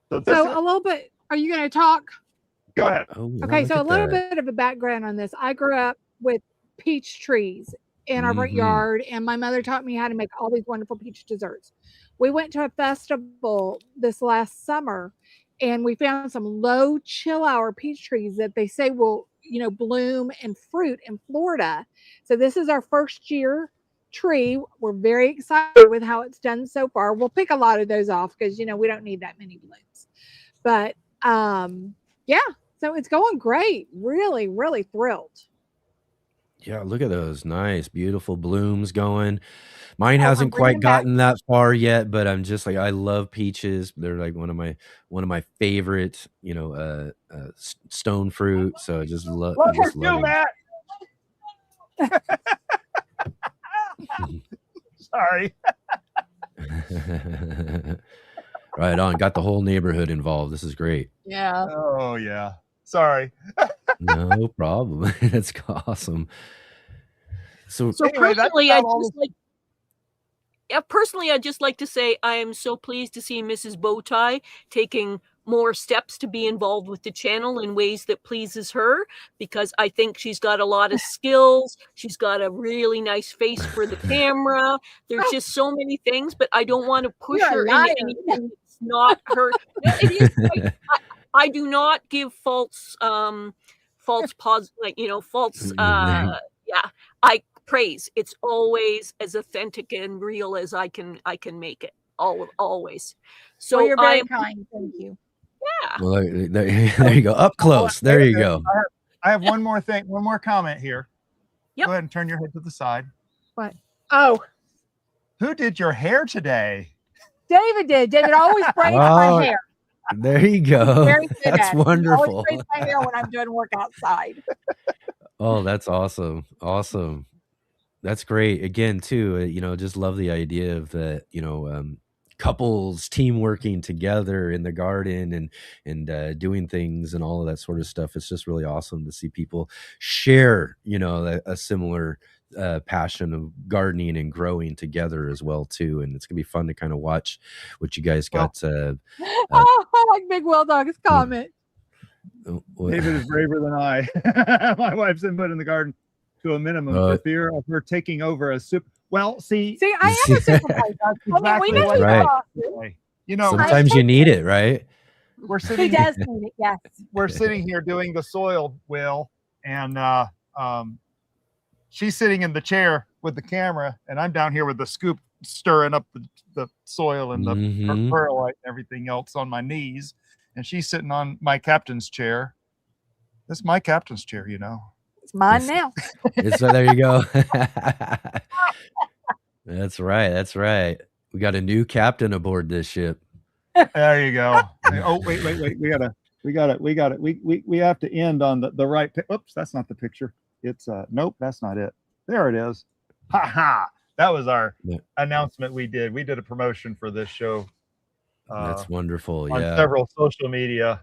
So, So a little bit. Are you going to talk? go ahead. Oh, Okay, look so a at little that. bit of a background on this. I grew up with peach trees in our front Mhm. yard, and my mother taught me how to make all these wonderful peach desserts. We went to a festival this last summer, and we found some low chill hour peach trees that they say will, bloom and fruit in Florida. So this is our first year tree. We're very excited with how it's done so far. We'll pick a lot of those off because we don't need that many blooms. But yeah, so it's going great. Really, really thrilled. Yeah, look at those nice, beautiful blooms going. Mine Oh, hasn't we're bringing quite them back. gotten that far yet, but I'm just like I love peaches. They're like one of my favorite, stone fruit. So I just love. Look at you, Matt. Sorry. Right on. Got the whole neighborhood involved. This is great. Yeah. Oh yeah. Sorry. No problem. That's awesome. So Anyway, that's personally, about all I'd just like to say I am so pleased to see Mrs. Bowtie taking more steps to be involved with the channel in ways that pleases her, because I think she's got a lot of skills. She's got a really nice face for the camera. There's just so many things, but I don't want to push You're a her liar. into anything that's not her. No, it is. I do not give false false. I praise. It's always as authentic and real as I can make it. Always. So Well, you're very I'm kind. Thank you. yeah. well, there you go. Up close. There you go. I have one more comment here. Yep. Go ahead and turn your head to the side. Oh, Who did your hair today? David did. David always braids Oh, my hair. There you go. Very good That's at it. He wonderful. always braids my hair when I'm doing work outside. Oh, that's awesome. Awesome. That's great. Again, too, just love the idea of the, couples team working together in the garden and doing things and all of that sort of stuff. It's just really awesome to see people share, a similar passion of gardening and growing together as well, too. And it's gonna be fun to kind of watch what you guys got. Oh, I like Big Will Dog's comment. David is braver than I. My wife's input in the garden to a minimum for fear of her taking over a soup. Well, see, I am a supervisor. that's I mean, we know what Right. right. sometimes you need it, right? we're He sitting does need it, yes. we're sitting here doing the soil, Will, and she's sitting in the chair with the camera, and I'm down here with the scoop stirring up the soil and the perlite and everything else on my knees, and she's sitting on my captain's chair. That's my captain's chair, you know. It's mine now. So there you go. That's right. That's right. We got a new captain aboard this ship. There you go. Oh, wait. We have to end on the right. Oops, that's not the picture. It's nope, that's not it. There it is. Ha ha. That was our announcement we did. We did a promotion for this show. That's wonderful. On Yeah. several social medias.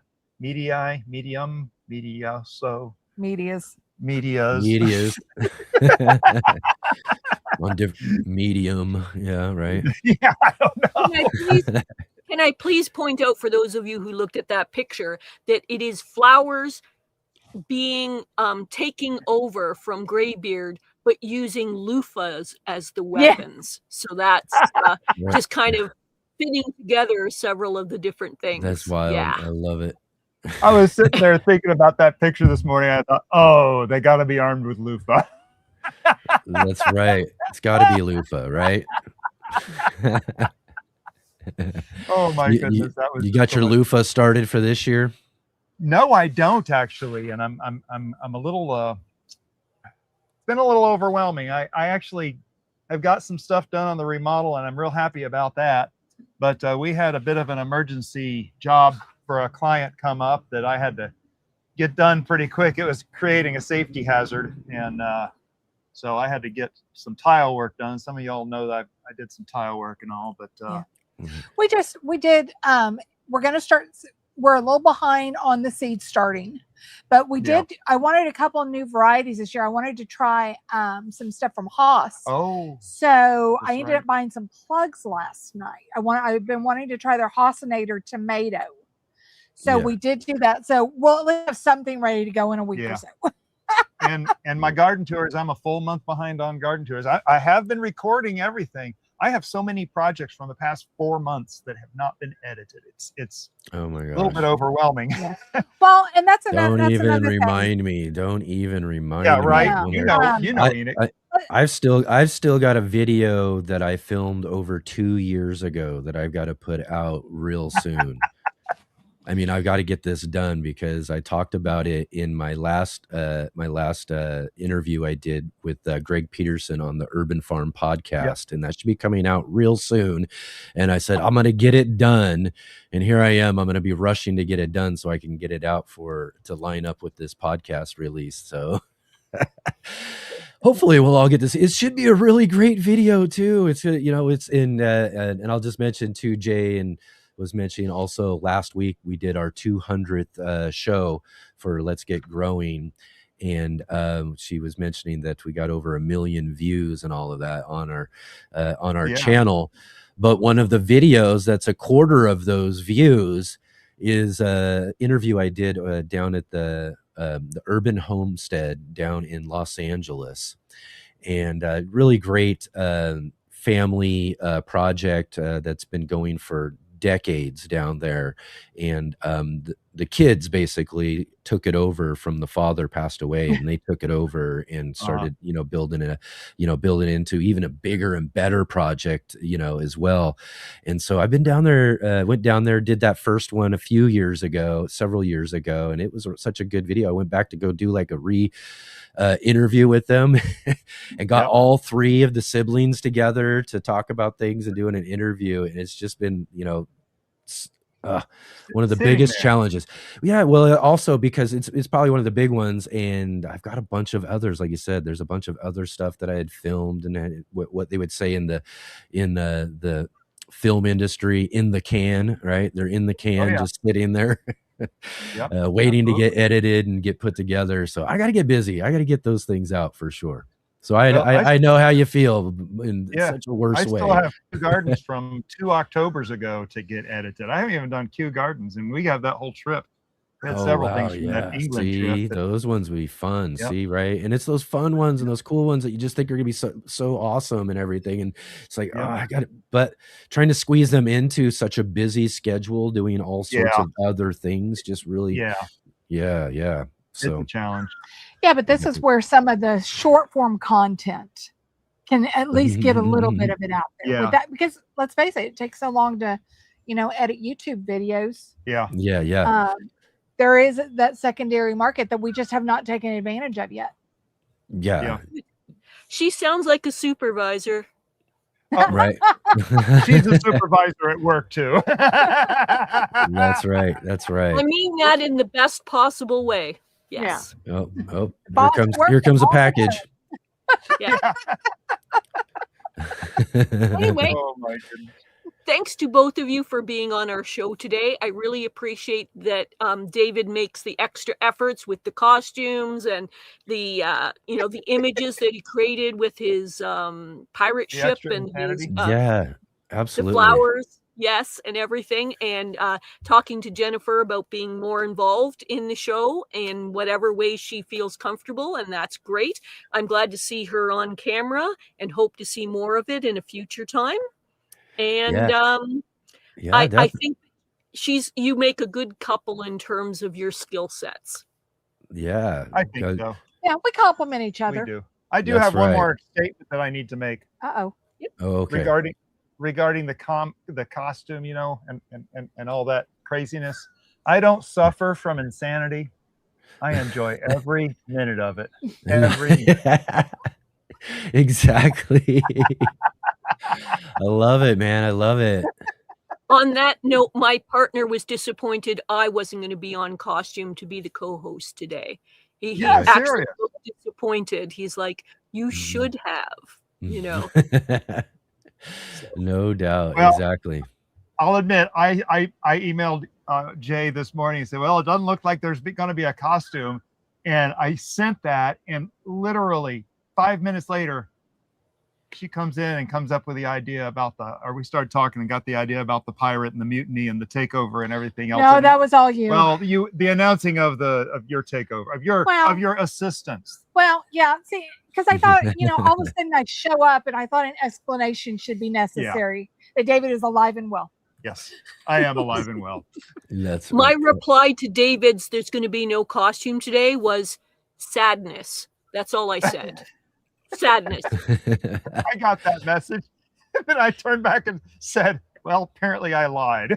On different medium. Yeah, right. Yeah, I don't know. Can I please point out for those of you who looked at that picture that it is flowers being taking over from Graybeard, but using loofahs as the weapons. So that's just kind of fitting together several of the different things. That's wild. Yeah. I love it. I was sitting there thinking about that picture this morning. I thought, oh, they got to be armed with loofah. That's right. It's got to be a loofah, right? Oh my goodness, that was. You got your loofah started for this year? No, I don't actually, and I'm a little. It's been a little overwhelming. I actually have got some stuff done on the remodel, and I'm real happy about that. But we had a bit of an emergency job for a client come up that I had to get done pretty quick. It was creating a safety hazard, and so I had to get some tile work done. Some of y'all know that I did some tile work and all, but we did we're going to start. We're a little behind on the seed starting, but we did. I wanted a couple of new varieties this year. I wanted to try some stuff from Haas. Oh, so I ended up buying some plugs last night. I've been wanting to try their Haasinator tomato. So we did do that. So we'll have something ready to go in a week or so. and my garden tours, I'm a full month behind on garden tours. I have been recording everything. I have so many projects from the past 4 months that have not been edited. It's oh my god, a little bit overwhelming. Yeah. Well, and that's another. Don't even remind me. Don't even remind me. Yeah, right. You know. I've still got a video that I filmed over 2 years ago that I've got to put out real soon. I mean, I've got to get this done because I talked about it in my last interview I did with Greg Peterson on the Urban Farm podcast, and that should be coming out real soon. And I said, I'm going to get it done. And here I am. I'm going to be rushing to get it done so I can get it out to line up with this podcast release. So hopefully we'll all get this. It should be a really great video too. It's, it's in, and I'll just mention too, Jay and was mentioning also last week we did our 200th show for Let's Get Growing, and she was mentioning that we got over 1 million views and all of that on our channel. But one of the videos that's a quarter of those views is an interview I did down at the Urban Homestead down in Los Angeles, and really great family project that's been going for decades down there. And the kids basically took it over from the father passed away, and they took it over and started building into even a bigger and better project as well. And so I've been down there, went down there, did that first one several years ago, and it was such a good video. I went back to go do like a interview with them and got all 3 of the siblings together to talk about things and doing an interview. And it's just been, one of the biggest challenges. Yeah. Well, also because it's probably one of the big ones, and I've got a bunch of others. Like you said, there's a bunch of other stuff that I had filmed, and what they would say in the film industry, in the can, right? They're in the can, just sitting there. Waiting to get edited and get put together. So I got to get busy. I got to get those things out for sure. So I know how you feel in such a worse way. I still have Kew Gardens from 2 Octobers ago to get edited. I haven't even done Kew Gardens, and we have that whole trip. We had several things from that England trip. Those ones would be fun. See, right? And it's those fun ones and those cool ones that you just think are gonna be so awesome and everything. And it's like, I got it. But trying to squeeze them into such a busy schedule, doing all sorts of other things, just really, So It's a challenge. Yeah, but this is where some of the short form content can at least get a little bit of it out there. Yeah. With that, because let's face it takes so long to, edit YouTube videos. Yeah. yeah. There is that secondary market that we just have not taken advantage of yet. Yeah. She sounds like a supervisor. Right. She's a supervisor at work too. That's right. I mean that in the best possible way. Yes. Oh, Boss here work comes a all the package. Yeah. Anyway, Oh my goodness. thanks to both of you for being on our show today. I really appreciate that David makes the extra efforts with the costumes and the the images that he created with his pirate The ship extra and his insanity. Yeah, the absolutely. flowers, yes, and everything, and talking to Jennifer about being more involved in the show in whatever way she feels comfortable, and that's great. I'm glad to see her on camera and hope to see more of it in a future time. And Yeah, I think you make a good couple in terms of your skill sets. yeah. I think so. Yeah, we complement each We other. do. I do That's have one right. more statement that I need to make Uh-oh. Oh, okay. regarding the costume, and all that craziness. I don't suffer from insanity. I enjoy every minute of it. Every minute. Exactly. I love it, man. I love it. On that note, my partner was disappointed I wasn't going to be on costume to be the co-host today. He Yeah, actually serious. looked disappointed. He's like, "You should have," No doubt. Well, Exactly. I'll admit, I emailed Jay this morning and said, well, it doesn't look like there's going to be a costume. And I sent that, and literally 5 minutes later, she comes in and comes up with the idea about we started talking and got the idea about the pirate and the mutiny and the takeover and everything else. No, And, that was all you. well, the announcing of your takeover, of your assistance. Well, yeah. See, because I thought, all of a sudden I'd show up and I thought an explanation should be necessary. That David is alive and well. Yes, I am alive and well. That's My reply to David's "there's going to be no costume today" was sadness. That's all I said. Sadness. I got that message. And then I turned back and said, well, apparently I lied.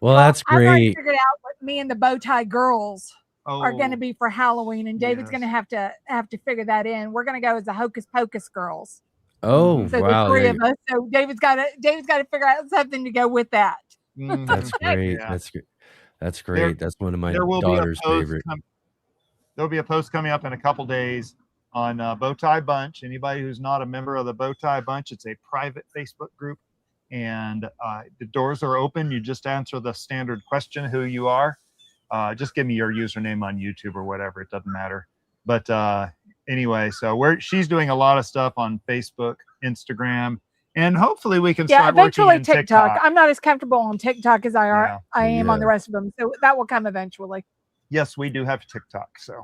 Well, that's I've already great. figured out what me and the bow tie girls Oh, are going to be for Halloween, and David's yes. going to have to figure that in. We're going to go as the Hocus Pocus girls. Oh, So wow. the three there of you- us. So David's got to figure out something to go with that. mhm. That's great. Yeah. That's great. That's great. That's one of my There will daughter's be a post favorite. There'll be a post coming up in a couple days on Bowtie Bunch. Anybody who's not a member of the Bowtie Bunch, it's a private Facebook group, and the doors are open. You just answer the standard question, who you are. Just give me your username on YouTube or whatever. It doesn't matter. But anyway, so she's doing a lot of stuff on Facebook, Instagram, and hopefully we can Yeah, start working eventually in TikTok. I'm not as comfortable on TikTok as I am on the Yeah. rest of them. So that will come eventually. Yes, we do have TikTok. So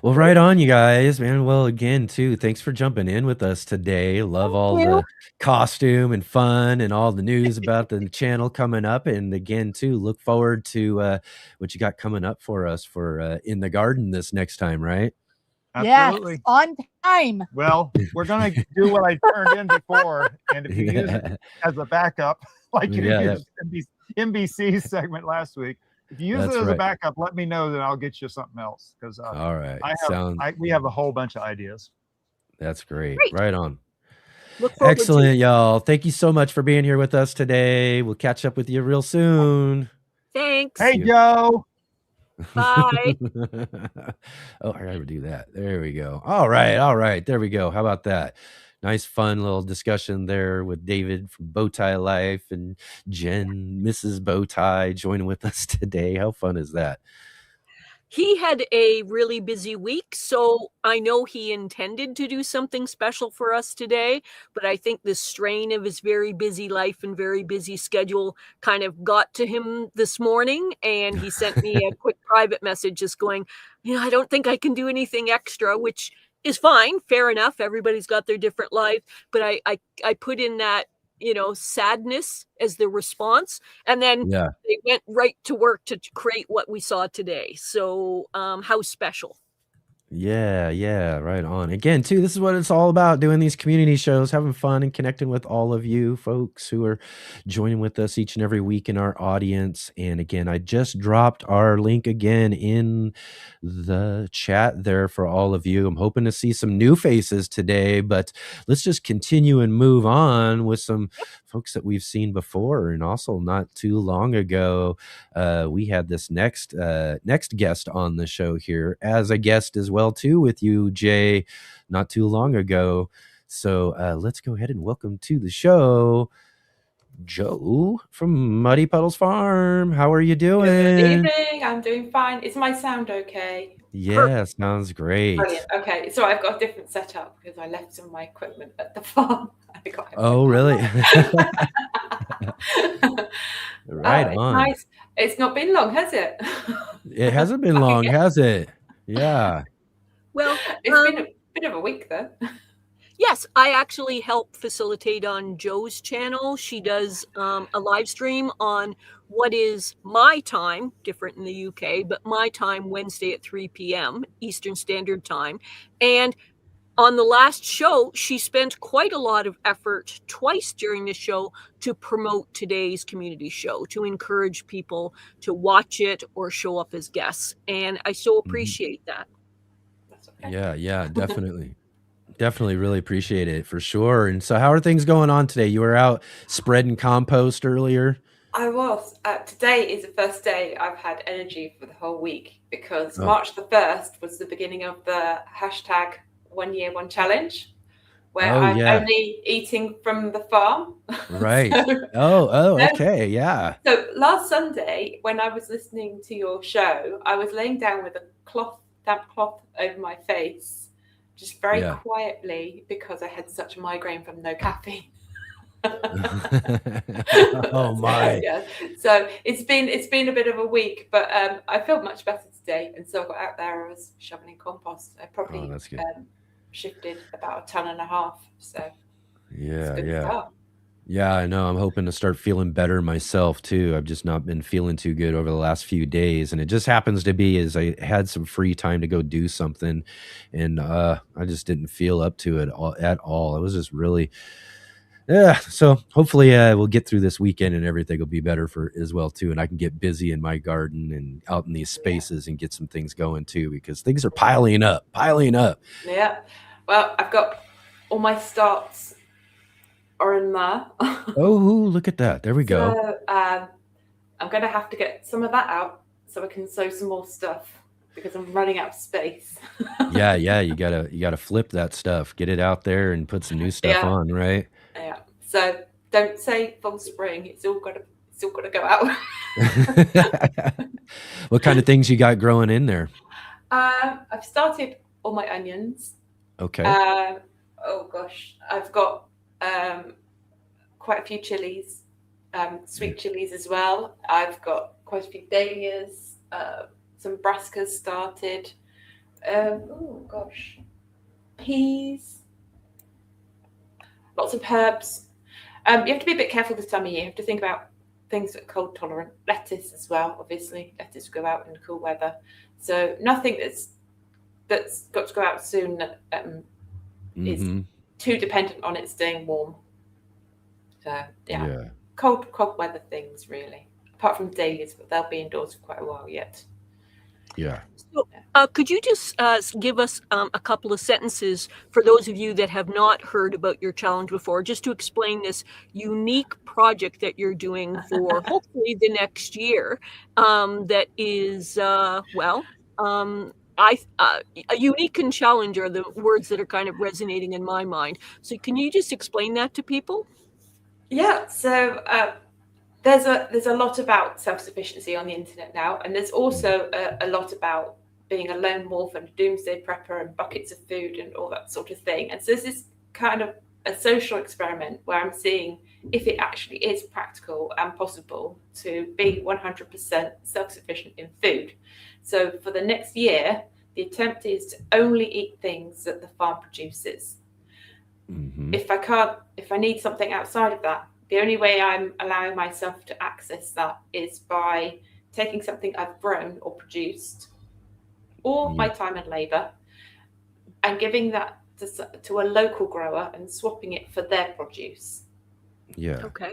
Well, right on, you guys, man. Well, again, too, thanks for jumping in with us today. Love all you. the costume and fun and all the news about the channel coming up. And again, too, look forward to what you got coming up for us for In the Garden this next time, right? absolutely. Yes, on time. Well, we're going to do what I turned in before. And if you use it as a backup, like you Yeah, used NBC's segment last week, if you use That's it as right. a backup, let me know, then I'll get you something else. Because All right. we have a whole bunch of ideas. That's great. Great. Right on. Look forward to Excellent, it. y'all. Thank you so much for being here with us today. We'll catch up with you real soon. Thanks. Hey, you. Joe. Bye. Oh, I gotta do that. There we go. All right. There we go. How about that? Nice, fun little discussion there with David from Bowtie Life and Jen, Mrs. Bowtie, joining with us today. How fun is that? He had a really busy week, so I know he intended to do something special for us today, but I think the strain of his very busy life and very busy schedule kind of got to him this morning, and he sent me a quick private message just going, I don't think I can do anything extra, which is fine, fair enough. Everybody's got their different life, but I put in that sadness as the response, and then Yeah. they went right to work to create what we saw today. So how special. Yeah, right on. Again, too, this is what it's all about, doing these community shows, having fun and connecting with all of you folks who are joining with us each and every week in our audience. And again, I just dropped our link again in the chat there for all of you. I'm hoping to see some new faces today, but let's just continue and move on with some folks that we've seen before. And also not too long ago, we had this next guest on the show here as a guest as well too with you, Jay, not too long ago. So let's go ahead and welcome to the show Joe from Muddy Puddles Farm. How are you doing? Good evening. I'm doing fine. Is my sound okay? Yeah, sounds great. Brilliant. Okay, so I've got a different setup because I left some of my equipment at the farm. Oh, really? Right It's on. nice. It's not been long, has it? It hasn't been long, has it? Yeah. Well, It's been a bit of a week though. yes, I actually help facilitate on Joe's channel. She does a live stream on what is my time, different in the UK, but my time Wednesday at 3 p.m. Eastern Standard Time. And on the last show, she spent quite a lot of effort twice during the show to promote today's community show, to encourage people to watch it or show up as guests. And I so appreciate that. That's okay. Yeah, definitely. Definitely really appreciate it for sure. And so how are things going on today? You were out spreading compost earlier. I was. Today is the first day I've had energy for the whole week because March the 1st was the beginning of the hashtag 1 year, 1 challenge, where I'm only eating from the farm. Right. Okay. Yeah. So last Sunday, when I was listening to your show, I was laying down with a damp cloth over my face, just very quietly because I had such a migraine from no caffeine. Oh my. Yeah. So it's been a bit of a week, but I felt much better today, and so I got out there. I was shoveling compost. I probably that's good. shifted about 1.5 tons. So Yeah, I know. I'm hoping to start feeling better myself too. I've just not been feeling too good over the last few days, and it just happens to be as I had some free time to go do something, and I just didn't feel up to it at all. It was just really. Yeah, so hopefully we'll get through this weekend and everything will be better for as well too, and I can get busy in my garden and out in these spaces and get some things going too, because things are piling up. Yeah, well, I've got all my starts are in there. Oh, look at that! There we go. So I'm gonna have to get some of that out so I can sow some more stuff because I'm running out of space. Yeah, you gotta flip that stuff, get it out there, and put some new stuff on, right? Yeah. So don't say full spring. It's all got to go out. What kind of things you got growing in there? I've started all my onions. Okay. Oh gosh, I've got quite a few chilies, sweet chilies as well. I've got quite a few dahlias, some brassicas started. Oh gosh, peas. Lots of herbs. You have to be a bit careful this time of year. You have to think about things that are cold tolerant. Lettuce as well, obviously. Lettuce go out in cool weather. So nothing that's got to go out soon that is too dependent on it staying warm. So yeah. Cold weather things really. Apart from dahlias, but they'll be indoors for quite a while yet. Yeah. So, could you just give us a couple of sentences for those of you that have not heard about your challenge before, just to explain this unique project that you're doing for hopefully the next year, that is, a unique and challenge are the words that are kind of resonating in my mind. So can you just explain that to people? Yeah, so there's a lot about self-sufficiency on the internet now, and there's also a lot about being a lone wolf and a doomsday prepper and buckets of food and all that sort of thing. And so this is kind of a social experiment where I'm seeing if it actually is practical and possible to be 100% self-sufficient in food. So for the next year, the attempt is to only eat things that the farm produces. If I need something outside of that, The only way I'm allowing myself to access that is by taking something I've grown or produced, or my time and labor, and giving that to a local grower and swapping it for their produce. Yeah. Okay.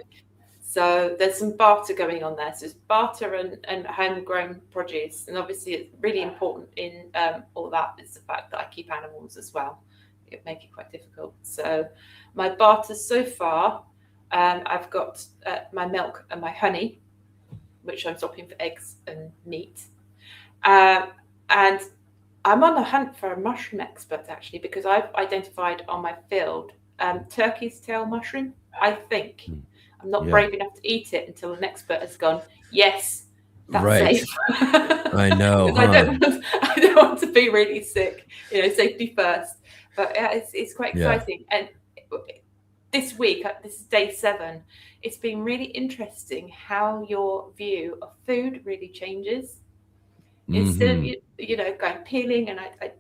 So there's some barter going on there. So it's barter and homegrown produce. And obviously it's really important in all that is the fact that I keep animals as well. It make it quite difficult. So my barters so far, I've got my milk and my honey, which I'm swapping for eggs and meat. And I'm on the hunt for a mushroom expert, actually, because I've identified on my field turkey's tail mushroom, I think. I'm not brave enough to eat it until an expert has gone, yes, that's safe. I know. I don't want to be really sick, safety first. But yeah, it's quite exciting. And this week, this is day 7, it's been really interesting how your view of food really changes. Instead of going peeling and I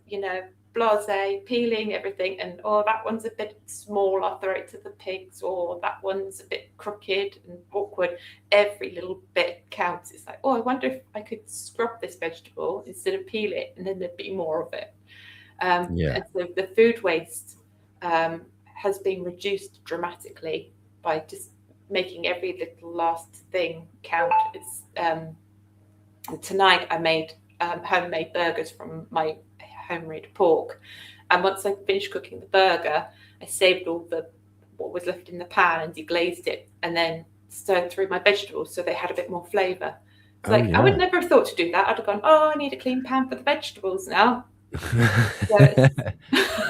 blase, peeling everything, and that one's a bit small, I'll throw it to the pigs, or that one's a bit crooked and awkward. Every little bit counts. It's like, I wonder if I could scrub this vegetable instead of peel it, and then there'd be more of it. And so the food waste has been reduced dramatically by just making every little last thing count. It's tonight I made homemade burgers from my home-made pork, and once I finished cooking the burger, I saved all what was left in the pan and deglazed it, and then stirred through my vegetables so they had a bit more flavour. It's I would never have thought to do that. I'd have gone, I need a clean pan for the vegetables now. So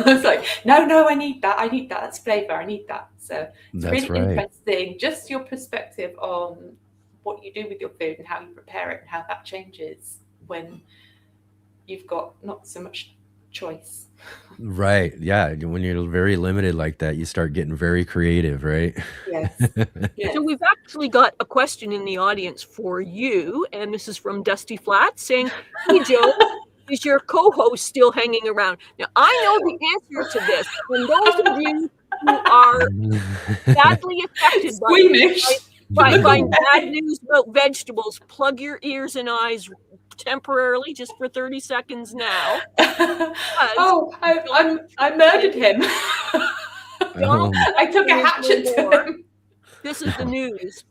it's like, no, I need that. That's flavour. I need that. So it's really interesting. Just your perspective on what you do with your food and how you prepare it and how that changes when you've got not so much choice. Right. Yeah. When you're very limited like that, you start getting very creative, right? Yes. So we've actually got a question in the audience for you, and this is from Dusty Flat saying, "Hey Joe, is your co-host still hanging around?" Now I know the answer to this. And those of you who are badly affected by bad news about vegetables, plug your ears and eyes temporarily, just for 30 seconds now. I murdered him. I took a hatchet to him. This is the news.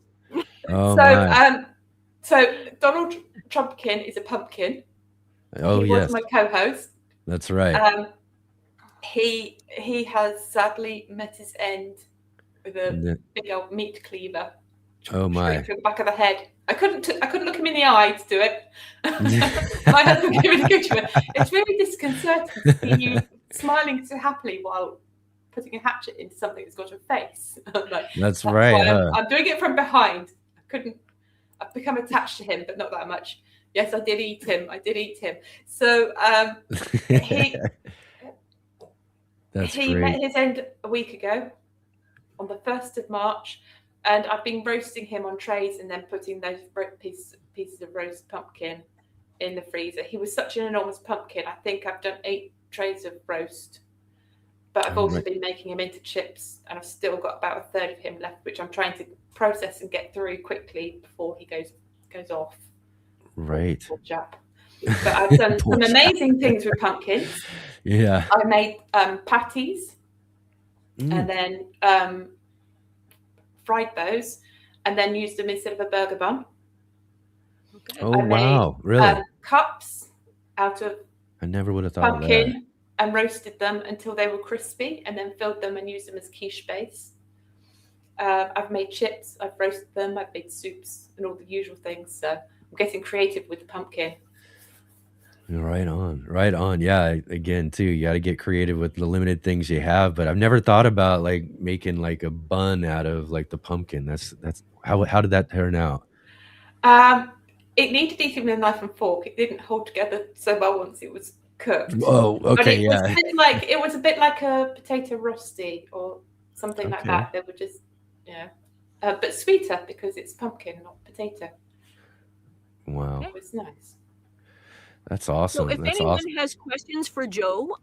So Donald Trumpkin is a pumpkin. He was my co-host. That's right. He has sadly met his end with a big old meat cleaver. Oh my! Through the back of the head. I couldn't look him in the eye to do it. My husband gave me the picture. It's really disconcerting to see you smiling so happily while putting a hatchet into something that's got a face. That's right. I'm doing it from behind. I've become attached to him, but not that much. Yes, I did eat him. So he met his end a week ago on the 1st of March. And I've been roasting him on trays and then putting those pieces of roast pumpkin in the freezer. He was such an enormous pumpkin. I think I've done 8 trays of roast. But I've also been making him into chips, and I've still got about a third of him left, which I'm trying to process and get through quickly before he goes off. Right. Poor chap. But I've done some amazing things with pumpkins. Yeah. I made patties and then fried those and then used them instead of a burger bun. Okay. Oh, wow. Really? Cups out of I never would have thought pumpkin of that. And roasted them until they were crispy and then filled them and used them as quiche base. I've made chips, I've roasted them, I've made soups and all the usual things. So I'm getting creative with the pumpkin. Right on. Yeah. Again, too, you got to get creative with the limited things you have. But I've never thought about making a bun out of the pumpkin. That's how did that turn out? It needed eating with a knife and fork. It didn't hold together so well once it was cooked. Oh, okay, but it was a bit like a potato rosti or something like that. They were just but sweeter because it's pumpkin, not potato. Wow. It was nice. That's So awesome. if That's anyone awesome. has questions for Joe,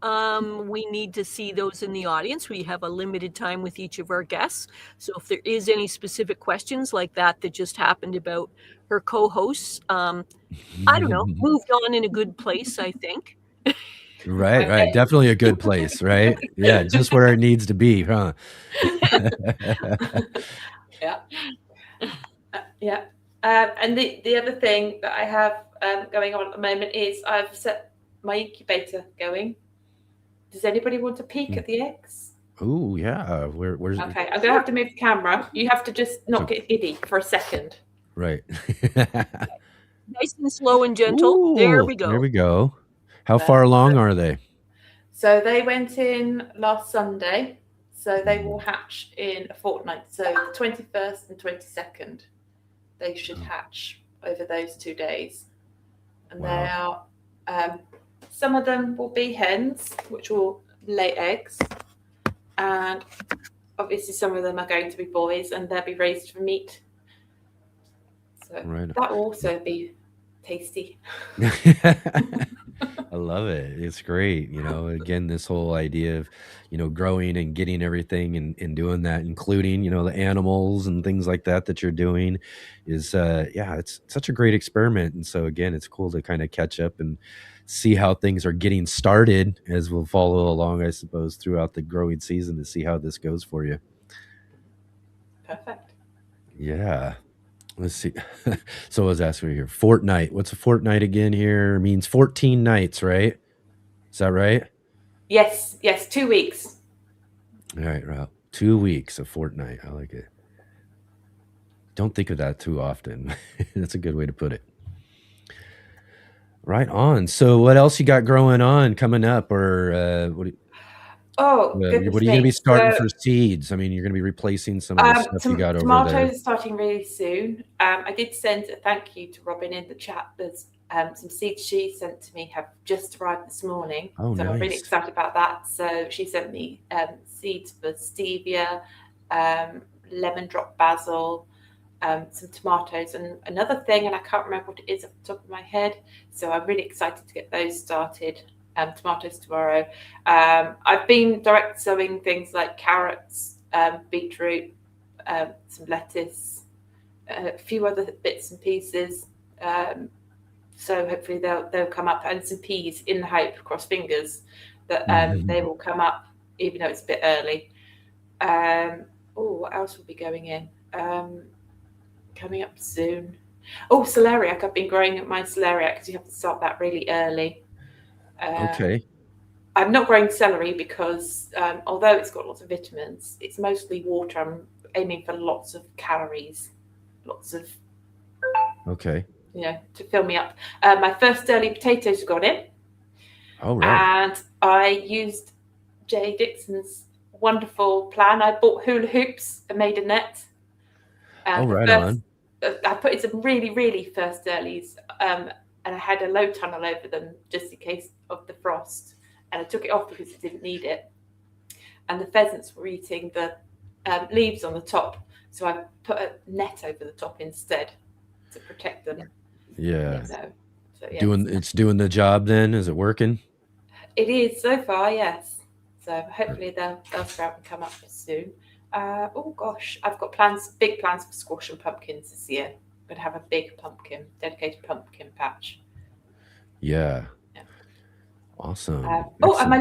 we need to see those in the audience. We have a limited time with each of our guests. So if there is any specific questions like that just happened about her co-hosts, I don't know, moved on in a good place, I think. Right, right. Okay. Definitely a good place, right? Yeah, just where it needs to be, huh? Yeah. Yeah. And the other thing that I have going on at the moment is I've set my incubator going. Does anybody want to peek at the eggs? Oh, yeah. Where's Okay, I'm going to have to move the camera. You have to just not get giddy for a second. right? Nice and slow and gentle. There Ooh, we go. There we go. How far along are they? So they went in last Sunday. So they will hatch in a fortnight. So the 21st and 22nd, they should hatch over those 2 days. And they are, some of them will be hens, which will lay eggs. And obviously some of them are going to be boys and they'll be raised for meat. So that will also be tasty. I love it. It's great. You know, again, this whole idea of, you know, growing and getting everything and doing that, including, you know, the animals and things like that you're doing is, it's such a great experiment. And so, again, it's cool to kind of catch up and see how things are getting started as we'll follow along, I suppose, throughout the growing season to see how this goes for you. Perfect. Yeah. Let's see. So I was asking here, fortnight. What's a fortnight again here? It means 14 nights, right? Is that right? Yes, 2 weeks. All right, Rob. 2 weeks, a fortnight. I like it. Don't think of that too often. That's a good way to put it. Right on. So what else you got growing on coming up, or what? What are you going to be starting for seeds? I mean, you're going to be replacing some of the stuff you got over there. Tomatoes are starting really soon. I did send a thank you to Robin in the chat. There's some seeds she sent to me have just arrived this morning. Oh, so nice. I'm really excited about that. So she sent me seeds for stevia, lemon drop basil, some tomatoes, and another thing, and I can't remember what it is off the top of my head. So I'm really excited to get those started. Tomatoes tomorrow. I've been direct sowing things like carrots, beetroot, some lettuce, a few other bits and pieces. So hopefully they'll come up, and some peas in the hope, cross fingers, that they will come up, even though it's a bit early. What else will be going in? Coming up soon. Celeriac. I've been growing my celeriac because you have to start that really early. Okay. I'm not growing celery because although it's got lots of vitamins, it's mostly water. I'm aiming for lots of calories, lots of, Okay. To fill me up. My first early potatoes got in. Oh, right. And I used Jay Dixon's wonderful plan. I bought hula hoops and made a net. And on. I put in some really, really first earlies. And I had a low tunnel over them just in case of the frost. And I took it off because I didn't need it. And the pheasants were eating the leaves on the top. So I put a net over the top instead to protect them. Yeah. So, It's doing the job then? Is it working? It is so far, yes. So hopefully they'll sprout and come up soon. I've got big plans for squash and pumpkins this year. I'm going to have a big dedicated pumpkin patch. Yeah. Awesome. And my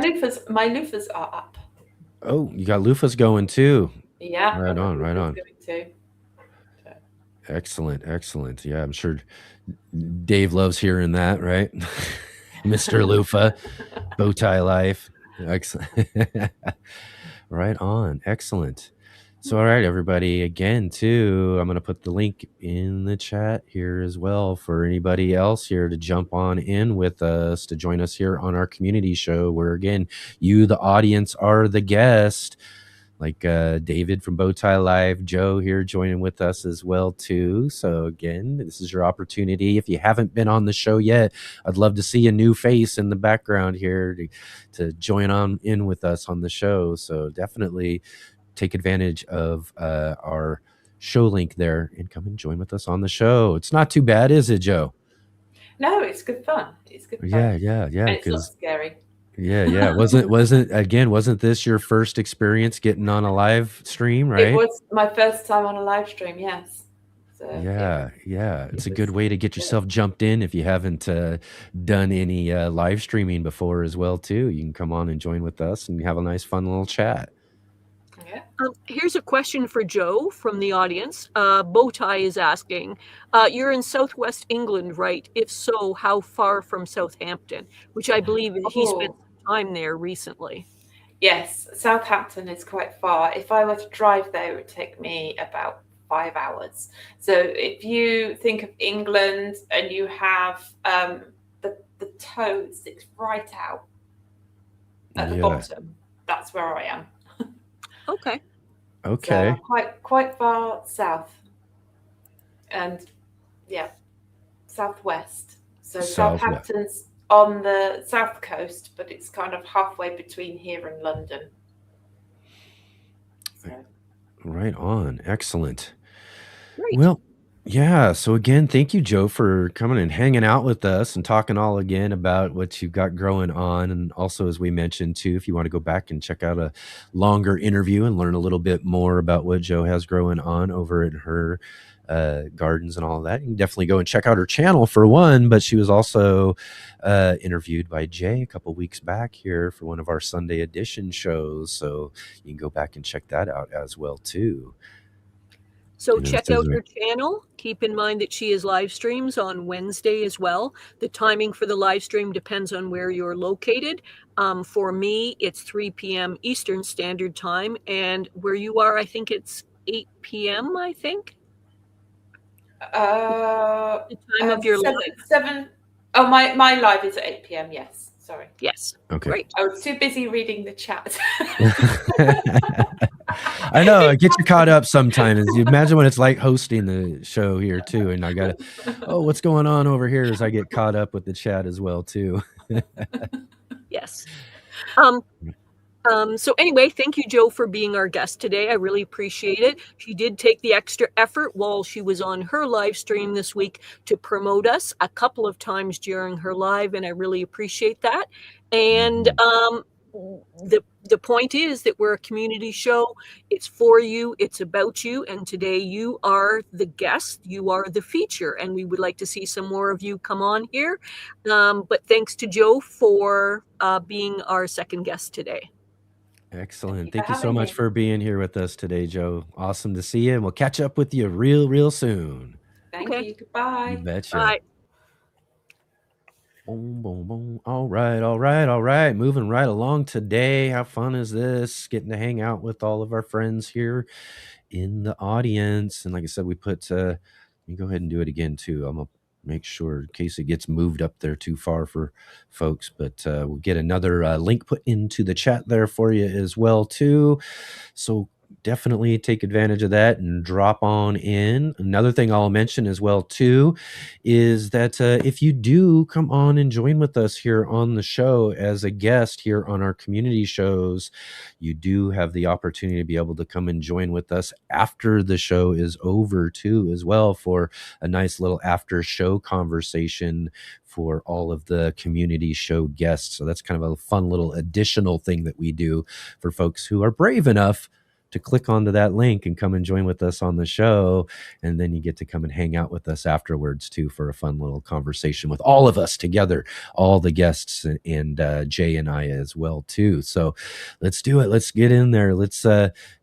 loofahs are up. Oh, you got loofahs going too. Yeah. Right on. Going too. Excellent. Yeah, I'm sure Dave loves hearing that, right? Mr. Loofah, Bowtie Life. Excellent. Right on. Excellent. So, all right, everybody, again, too, I'm going to put the link in the chat here as well for anybody else here to jump on in with us, to join us here on our community show where, again, you, the audience, are the guest. Like David from Bowtie Live, Joe here joining with us as well, too. So, again, this is your opportunity. If you haven't been on the show yet, I'd love to see a new face in the background here to join on in with us on the show. So, definitely take advantage of our show link there and come and join with us on the show. It's not too bad, is it, Joe? No, it's good fun. It's good fun. Yeah. And it's not Because scary. yeah. Wasn't this your first experience getting on a live stream, It right? was my first time on a live stream, yes. So Yeah. It's a was good way to get good. yourself jumped in if you haven't done any live streaming before as well too. You can come on and join with us and have a nice, fun little chat. Yeah. Here's a question for Joe from the audience. Bowtie is asking, you're in Southwest England, right? If so, how far from Southampton? Which I believe he spent Oh, some time there recently. yes, Southampton is quite far. If I were to drive there, it would take me about 5 hours. So if you think of England and you have the toe that sticks right out at the Yeah. bottom, that's where I am. Okay. So Okay. I'm quite far south, and yeah, southwest. So Southwest. Southampton's on the south coast, but it's kind of halfway between here and London. So, Right on. Excellent. Great. Well, yeah. So again, thank you, Joe, for coming and hanging out with us and talking all again about what you've got growing on. And also, as we mentioned too, if you want to go back and check out a longer interview and learn a little bit more about what Joe has growing on over at her gardens and all that, you can definitely go and check out her channel for one. But she was also interviewed by Jay a couple weeks back here for one of our Sunday edition shows. So you can go back and check that out as well too. So You know, check so out her channel. Keep in mind that she is live streams on Wednesday as well. The timing for the live stream depends on where you're located. For me, it's 3 p.m. Eastern Standard Time. And where you are, I think it's 8 p.m., I think. The time of your live. 7. Oh, my live is at 8 p.m. Yes, sorry. Yes. Okay. Great. I was too busy reading the chat. I know, I get you caught up sometimes. You imagine when it's like hosting the show here too, and I gotta, what's going on over here as I get caught up with the chat as well too. Yes. So anyway, thank you, Joe, for being our guest today. I really appreciate it. She did take the extra effort while she was on her live stream this week to promote us a couple of times during her live, and I really appreciate that. And the point is that we're a community show. It's for you. It's about you. And today you are the guest. You are the feature. And we would like to see some more of you come on here. But thanks to Joe for being our second guest today. Excellent. Thank you Thank for you so having much me. for being here with us today, Joe. Awesome to see you, and we'll catch up with you real soon. Thank Okay. you. Goodbye. You betcha. Bye. Boom, boom, boom. All right. Moving right along today. How fun is this? Getting to hang out with all of our friends here in the audience. And like I said, we put, let me go ahead and do it again too. I'm going to make sure in case it gets moved up there too far for folks, but we'll get another link put into the chat there for you as well too. So definitely take advantage of that and drop on in. Another thing I'll mention as well too is that if you do come on and join with us here on the show as a guest here on our community shows, you do have the opportunity to be able to come and join with us after the show is over too as well for a nice little after show conversation for all of the community show guests. So that's kind of a fun little additional thing that we do for folks who are brave enough to click onto that link and come and join with us on the show. And then you get to come and hang out with us afterwards too for a fun little conversation with all of us together, all the guests and Jay and I as well too. So let's do it. Let's get in there. Let's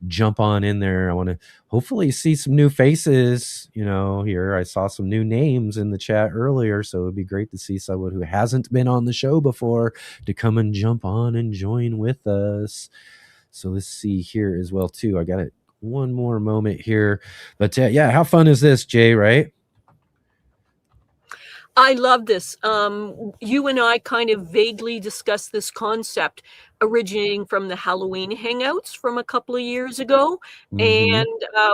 jump on in there. I want to hopefully see some new faces, here. I saw some new names in the chat earlier, so it'd be great to see someone who hasn't been on the show before to come and jump on and join with us. So let's see here as well too. I got it one more moment here, but yeah, how fun is this, Jay? Right? I love this. You and I kind of vaguely discussed this concept originating from the Halloween Hangouts from a couple of years ago. Mhm. And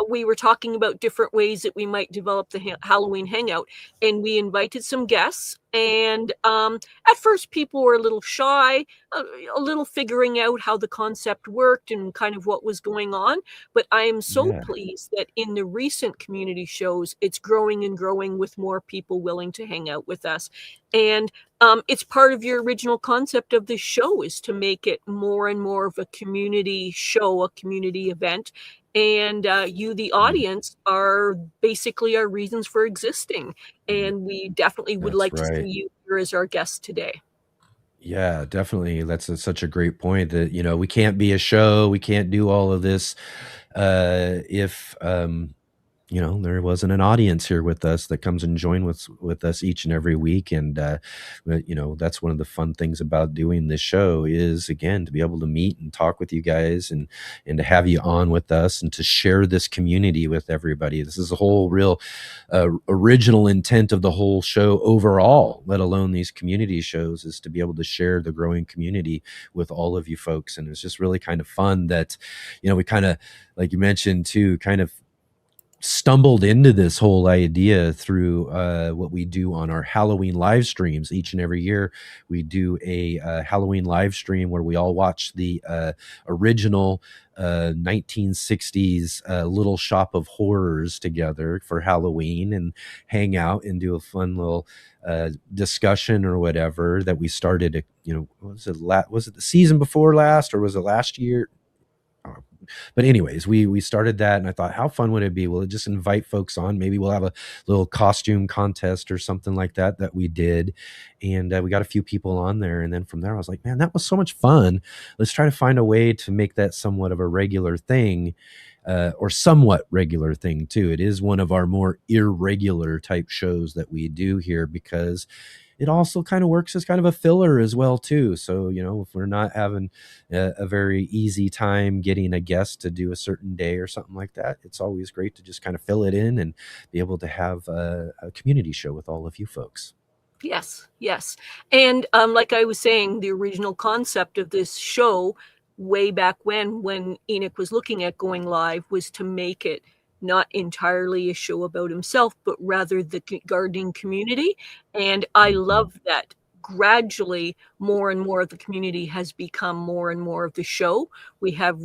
we were talking about different ways that we might develop the Halloween Hangout. And we invited some guests. And at first, people were a little shy, a little figuring out how the concept worked and kind of what was going on. But I am so Yeah. pleased that in the recent community shows, it's growing and growing with more people willing to hang out with us. And it's part of your original concept of this show is to make it more and more of a community show, a community event. And you, the audience, are basically our reasons for existing. And we definitely would That's like to right. see you here as our guest today. Yeah, definitely. That's such a great point that, we can't be a show, we can't do all of this if there wasn't an audience here with us that comes and join with us each and every week. And that's one of the fun things about doing this show is, again, to be able to meet and talk with you guys and to have you on with us and to share this community with everybody. This is the whole real original intent of the whole show overall, let alone these community shows, is to be able to share the growing community with all of you folks. And it's just really kind of fun that we kind of, like you mentioned too, kind of stumbled into this whole idea through what we do on our Halloween live streams. Each and every year we do a Halloween live stream where we all watch the original 1960s Little Shop of Horrors together for Halloween and hang out and do a fun little discussion or whatever that we started. Was it the season before last, or was it last year? But anyways, we started that, and I thought, how fun would it be? We'll just invite folks on. Maybe we'll have a little costume contest or something like that we did. And we got a few people on there. And then from there, I was like, man, that was so much fun. Let's try to find a way to make that somewhat of a regular thing, or somewhat regular thing too. It is one of our more irregular type shows that we do here because it also kind of works as kind of a filler as well too. So, if we're not having a very easy time getting a guest to do a certain day or something like that, it's always great to just kind of fill it in and be able to have a community show with all of you folks. Yes. And like I was saying, the original concept of this show way back when Enoch was looking at going live was to make it not entirely a show about himself, but rather the gardening community. And I love that gradually more and more of the community has become more and more of the show. We have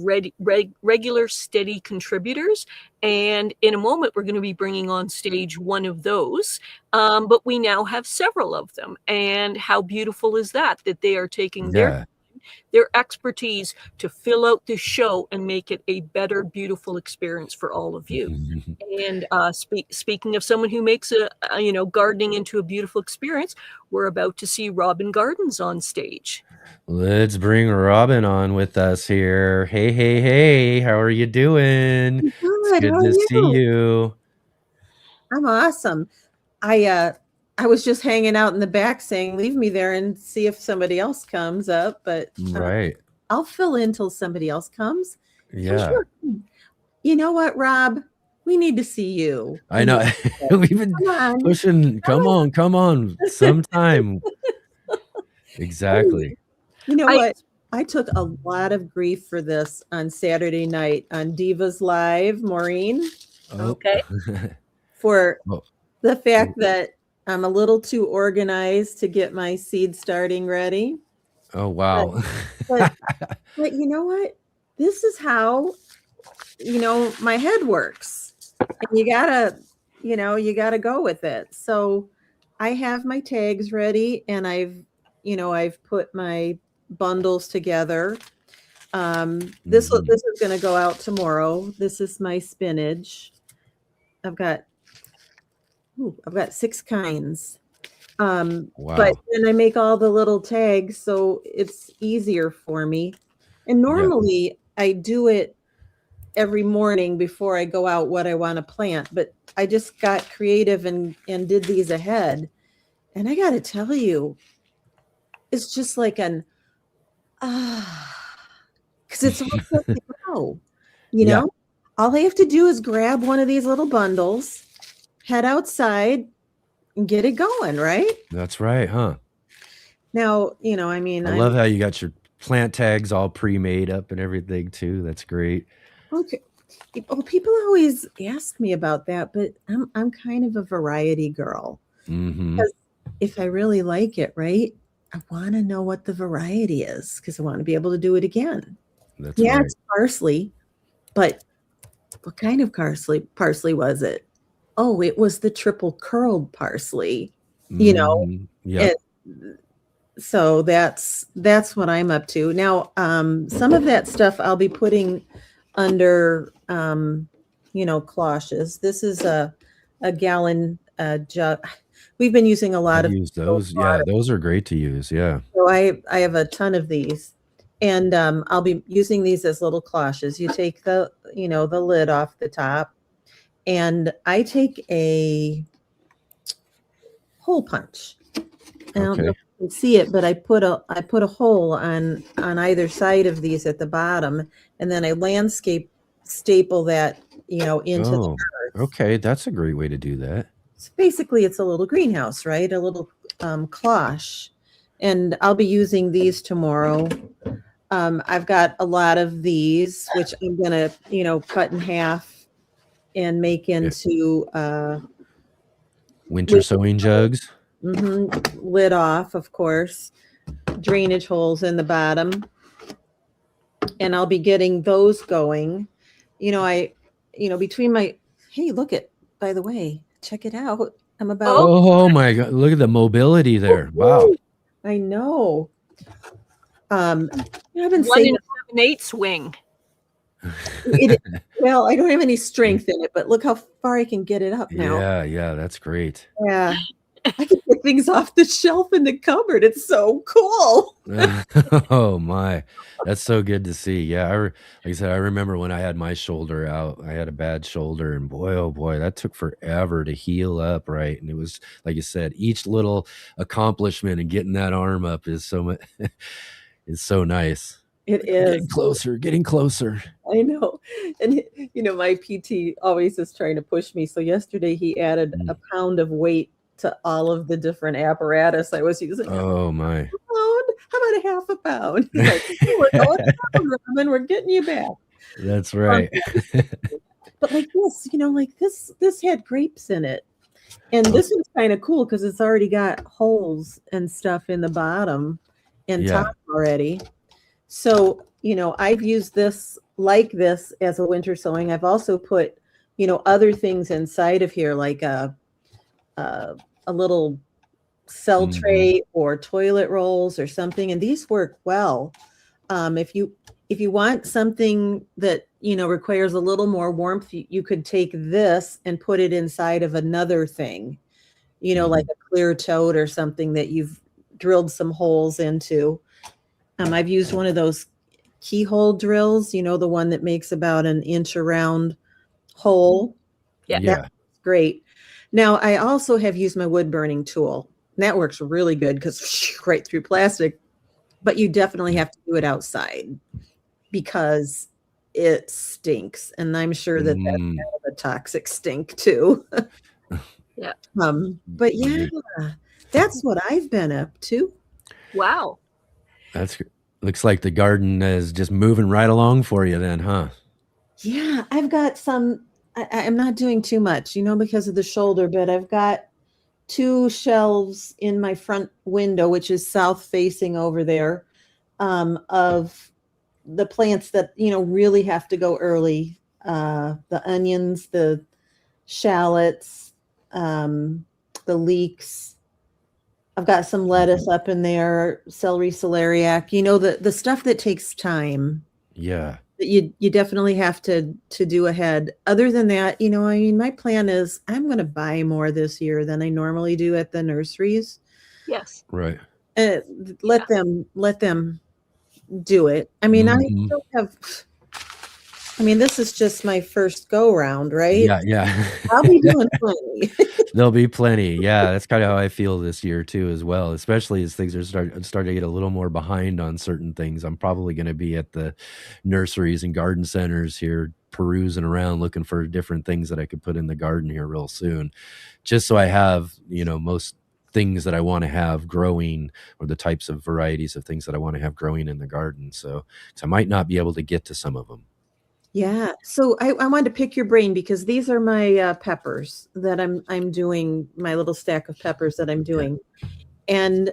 regular steady contributors. And in a moment, we're going to be bringing on stage one of those. But we now have several of them. And how beautiful is that they are taking their expertise to fill out this show and make it a better, beautiful experience for all of you. And speaking of someone who makes gardening into a beautiful experience, we're about to see Robin Gardens on stage. Let's bring Robin on with us here. Hey, how are you doing? Good. It's good How are to see you. I'm awesome. I was just hanging out in the back saying, leave me there and see if somebody else comes up, but Right. I'll fill in till somebody else comes. Yeah. Sure. You know what, Rob? We need to see you. I know. We've been Come on. pushing. Come on. Sometime. Exactly. You know what? I took a lot of grief for this on Saturday night on Divas Live, Maureen. Okay. For Oh. the fact that I'm a little too organized to get my seed starting ready. Oh, wow. But you know what? This is how, my head works. And you gotta go with it. So I have my tags ready and I've put my bundles together. This is going to go out tomorrow. This is my spinach. I've got 6 kinds. Wow. But then I make all the little tags so it's easier for me. And normally I do it every morning before I go out what I want to plant, but I just got creative and did these ahead. And I got to tell you, it's just like because it's all set to go. All I have to do is grab one of these little bundles, head outside, and get it going, right? That's right, huh? Now, I love how you got your plant tags all pre-made up and everything too. That's great. Okay. Well, people always ask me about that, but I'm kind of a variety girl. Mm-hmm. Because if I really like it, right, I want to know what the variety is because I want to be able to do it again. That's Yeah, right. it's parsley, but what kind of parsley was it? Oh, it was the triple curled parsley, you know. Yeah. So that's what I'm up to. Now, some of that stuff I'll be putting under cloches. This is a gallon jug. We've been using a lot I've of used those. Yeah, those are great to use. Yeah. So I have a ton of these, and I'll be using these as little cloches. You take the lid off the top, and I take a hole punch. I don't know if you can see it, but I put a hole on either side of these at the bottom, and then I landscape staple that into the earth. Okay, that's a great way to do that. So basically, it's a little greenhouse, right? A little cloche. And I'll be using these tomorrow. I've got a lot of these, which I'm going to, cut in half and make into winter sowing jugs. Lid off, of course. Drainage holes in the bottom. And I'll be getting those going. Between my, hey, by the way, check it out. I'm about. Oh my God. Look at the mobility there. Wow. I know. I've been 1 7/8 swing. Well, I don't have any strength in it, but look how far I can get it up now. Yeah, that's great. Yeah. I can get things off the shelf in the cupboard. It's so cool. Oh my, that's so good to see. Yeah, like I said, I remember when I had my shoulder out. I had a bad shoulder, and boy, oh boy, that took forever to heal up. Right, and it was like you said, each little accomplishment and getting that arm up is so much. Is so nice. It is getting closer. I know. And my PT always is trying to push me. So yesterday he added a pound of weight to all of the different apparatus I was using. Oh my. A pound? How about a half a pound? He's like, we're going down, Robin. We're getting you back. That's right. But like this, this had grapes in it. And this one's kind of cool because it's already got holes and stuff in the bottom and top already. So, I've used this like this as a winter sowing. I've also put, other things inside of here, like a little cell tray or toilet rolls or something. And these work well. If you want something that, requires a little more warmth, you could take this and put it inside of another thing, like a clear tote or something that you've drilled some holes into. I've used one of those keyhole drills, the one that makes about an inch around hole. Yeah. That's great. Now, I also have used my wood burning tool. And that works really good because right through plastic, but you definitely have to do it outside because it stinks. And I'm sure that that's kind of a toxic stink too. Yeah. But yeah, that's what I've been up to. Wow. Looks like the garden is just moving right along for you then, huh? Yeah, I've got some, I'm not doing too much, because of the shoulder, but I've got 2 shelves in my front window, which is south facing over there, of the plants that, really have to go early. The onions, the shallots, the leeks. I've got some lettuce up in there, celery, celeriac, the stuff that takes time. Yeah. You definitely have to do ahead. Other than that, my plan is I'm going to buy more this year than I normally do at the nurseries. Yes. Right. Let them do it. I mean, I still have. This is just my first go round, right? Yeah. I'll be doing plenty. There'll be plenty. Yeah, that's kind of how I feel this year too, as well. Especially as things are starting to get a little more behind on certain things. I'm probably going to be at the nurseries and garden centers here, perusing around, looking for different things that I could put in the garden here real soon, just so I have most things that I want to have growing, or the types of varieties of things that I want to have growing in the garden. So I might not be able to get to some of them. Yeah. So I wanted to pick your brain because these are my peppers that I'm doing, my little stack of peppers that I'm doing. And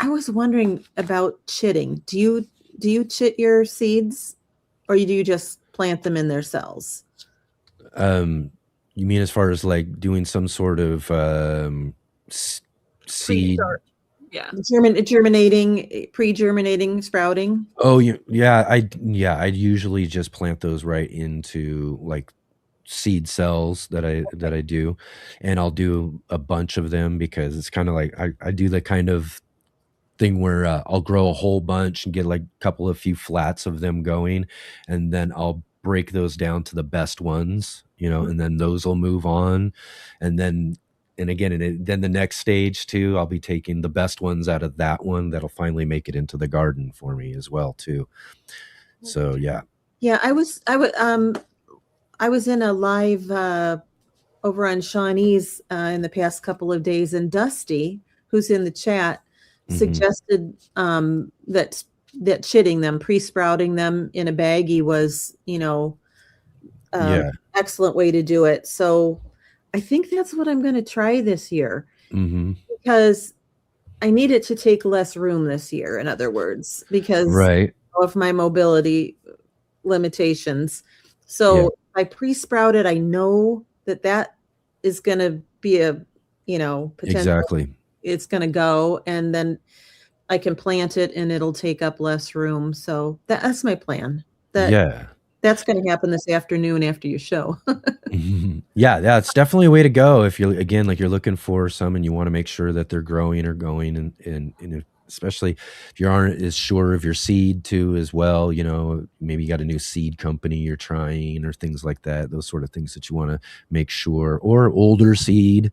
I was wondering about chitting. Do you chit your seeds, or do you just plant them in their cells? You mean as far as like doing some sort of seed? Yeah. Germinating, pre-germinating, sprouting. Oh yeah. I usually just plant those right into like seed cells that I do, and I'll do a bunch of them because it's kind of like I do the kind of thing where I'll grow a whole bunch and get like a few flats of them going, and then I'll break those down to the best ones, and then those will move on, and then then the next stage too, I'll be taking the best ones out of that one that'll finally make it into the garden for me as well too. So yeah. Yeah, I was in a live over on Shawnee's in the past couple of days, and Dusty, who's in the chat, suggested that chitting them, pre-sprouting them in a baggie was, excellent way to do it. So I think that's what I'm going to try this year, because I need it to take less room this year. In other words, because of my mobility limitations. So if I pre-sprout it, I know that is going to be a, potential. Exactly. It's going to go, and then I can plant it and it'll take up less room. So that's my plan. That's going to happen this afternoon after your show. Yeah, it's definitely a way to go if you're looking for some and you want to make sure that they're growing or going, and especially if you aren't as sure of your seed too as well, maybe you got a new seed company you're trying or things like that, those sort of things that you want to make sure, or older seed.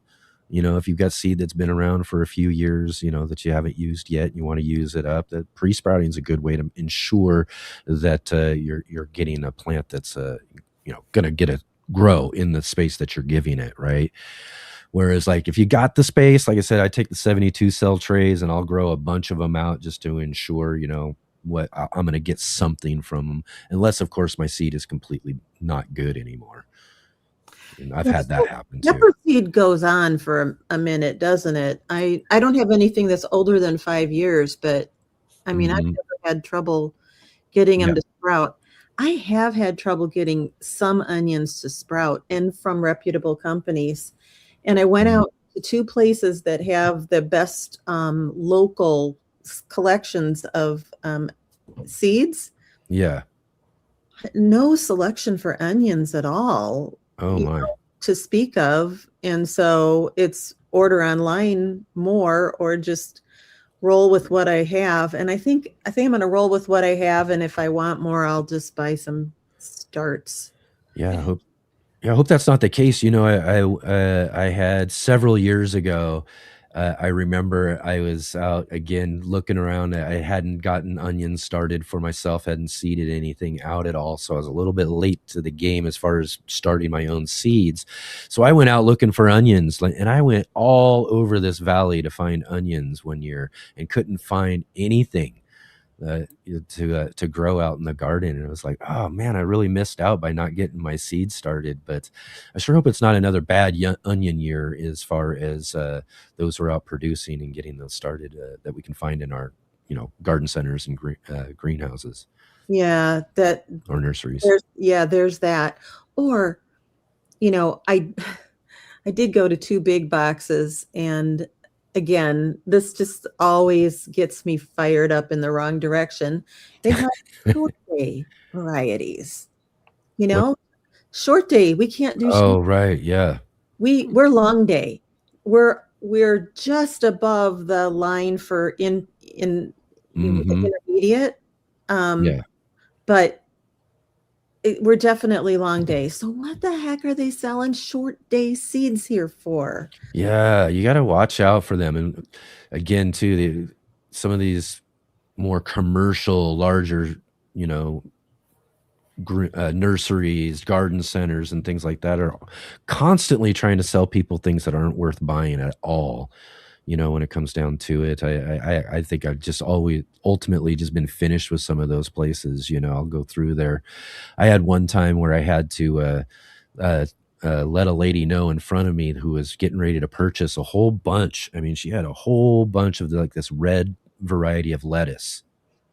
If you've got seed that's been around for a few years, that you haven't used yet, you want to use it up. That pre-sprouting is a good way to ensure that you're getting a plant that's going to grow in the space that you're giving it, right? Whereas like if you got the space, like I said, I take the 72 cell trays and I'll grow a bunch of them out just to ensure, what I'm going to get something from them, unless of course my seed is completely not good anymore. And I've had that happen too. Pepper seed goes on for a minute, doesn't it? I don't have anything that's older than 5 years, but I mean, I've never had trouble getting them to sprout. I have had trouble getting some onions to sprout, and from reputable companies. And I went out to 2 places that have the best local collections of seeds. Yeah. No selection for onions at all. Oh my. To speak of. And so it's order online more, or just roll with what I have. And I think I'm going to roll with what I have. And if I want more, I'll just buy some starts. Yeah. I hope that's not the case. I had several years ago, I remember I was out again looking around. I hadn't gotten onions started for myself, hadn't seeded anything out at all. So I was a little bit late to the game as far as starting my own seeds. So I went out looking for onions, and I went all over this valley to find onions one year and couldn't find anything to grow out in the garden. And it was like, oh man, I really missed out by not getting my seeds started. But I sure hope it's not another bad onion year as far as those who are out producing and getting those started that we can find in our garden centers and greenhouses. Yeah, or nurseries. There's that. Or I did go to 2 big boxes, and again, this just always gets me fired up in the wrong direction. They have short day varieties. Short day. We can't do. Oh, right. Yeah. We're long day. We're just above the line for intermediate. But we're definitely long day. So what the heck are they selling short day seeds here for? Yeah, you got to watch out for them. And again, too, some of these more commercial, larger, nurseries, garden centers, and things like that are constantly trying to sell people things that aren't worth buying at all. when it comes down to it. I think I've just always ultimately just been finished with some of those places. I'll go through there. I had one time where I had to let a lady know in front of me who was getting ready to purchase a whole bunch. I mean, she had a whole bunch of like this red variety of lettuce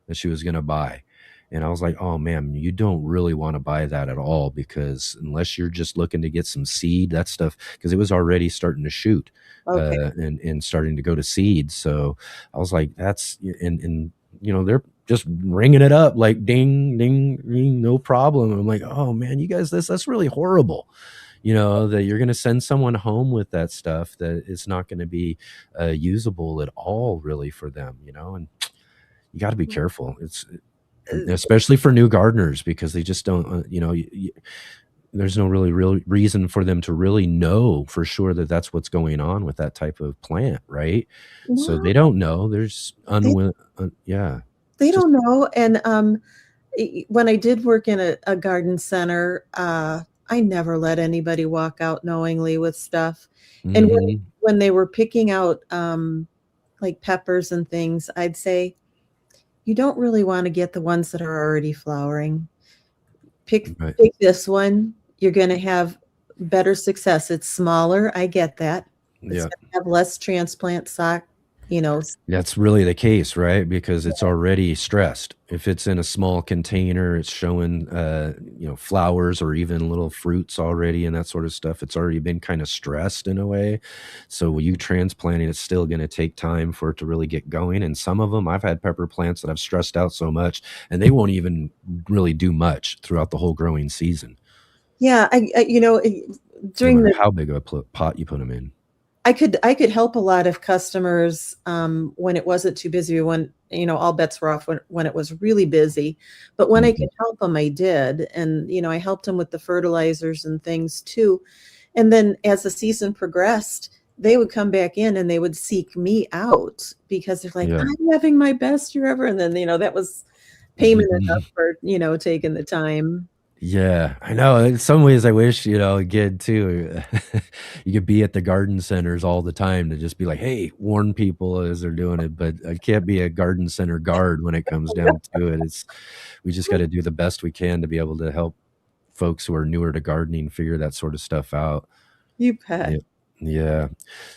that she was going to buy. And I was like, oh man, you don't really want to buy that at all, because unless you're just looking to get some seed, that stuff, because it was already starting to shoot and starting to go to seed. So I was like, that's, and they're just ringing it up like ding, ding, ding, no problem. And I'm like, oh man, you guys, that's really horrible. That you're going to send someone home with that stuff that is not going to be usable at all really for them, and you got to be careful. It's especially for new gardeners, because they just don't, there's no really real reason for them to really know for sure that that's what's going on with that type of plant. Right. So they don't know. There's They don't know. And when I did work in a garden center, I never let anybody walk out knowingly with stuff. And when they were picking out like peppers and things, I'd say, you don't really want to get the ones that are already flowering. Pick this one. You're going to have better success. It's smaller. I get that. It's going to have less transplant stock. That's really the case, right? Because it's already stressed. If it's in a small container, it's showing, flowers or even little fruits already and that sort of stuff. It's already been kind of stressed in a way. So when you transplanting, it's still going to take time for it to really get going. And some of them, I've had pepper plants that I've stressed out so much, and they won't even really do much throughout the whole growing season. Yeah, during how big of a pot you put them in. I could help a lot of customers when it wasn't too busy, when all bets were off, when it was really busy. But when I could help them, I did. And I helped them with the fertilizers and things too. And then as the season progressed, they would come back in and they would seek me out, because they're like, I'm having my best year ever. And then that was payment enough for taking the time. Yeah, I know. In some ways, I wish, again, too, you could be at the garden centers all the time to just be like, hey, warn people as they're doing it. But I can't be a garden center guard when it comes down to it. We just got to do the best we can to be able to help folks who are newer to gardening figure that sort of stuff out. You bet. Yeah.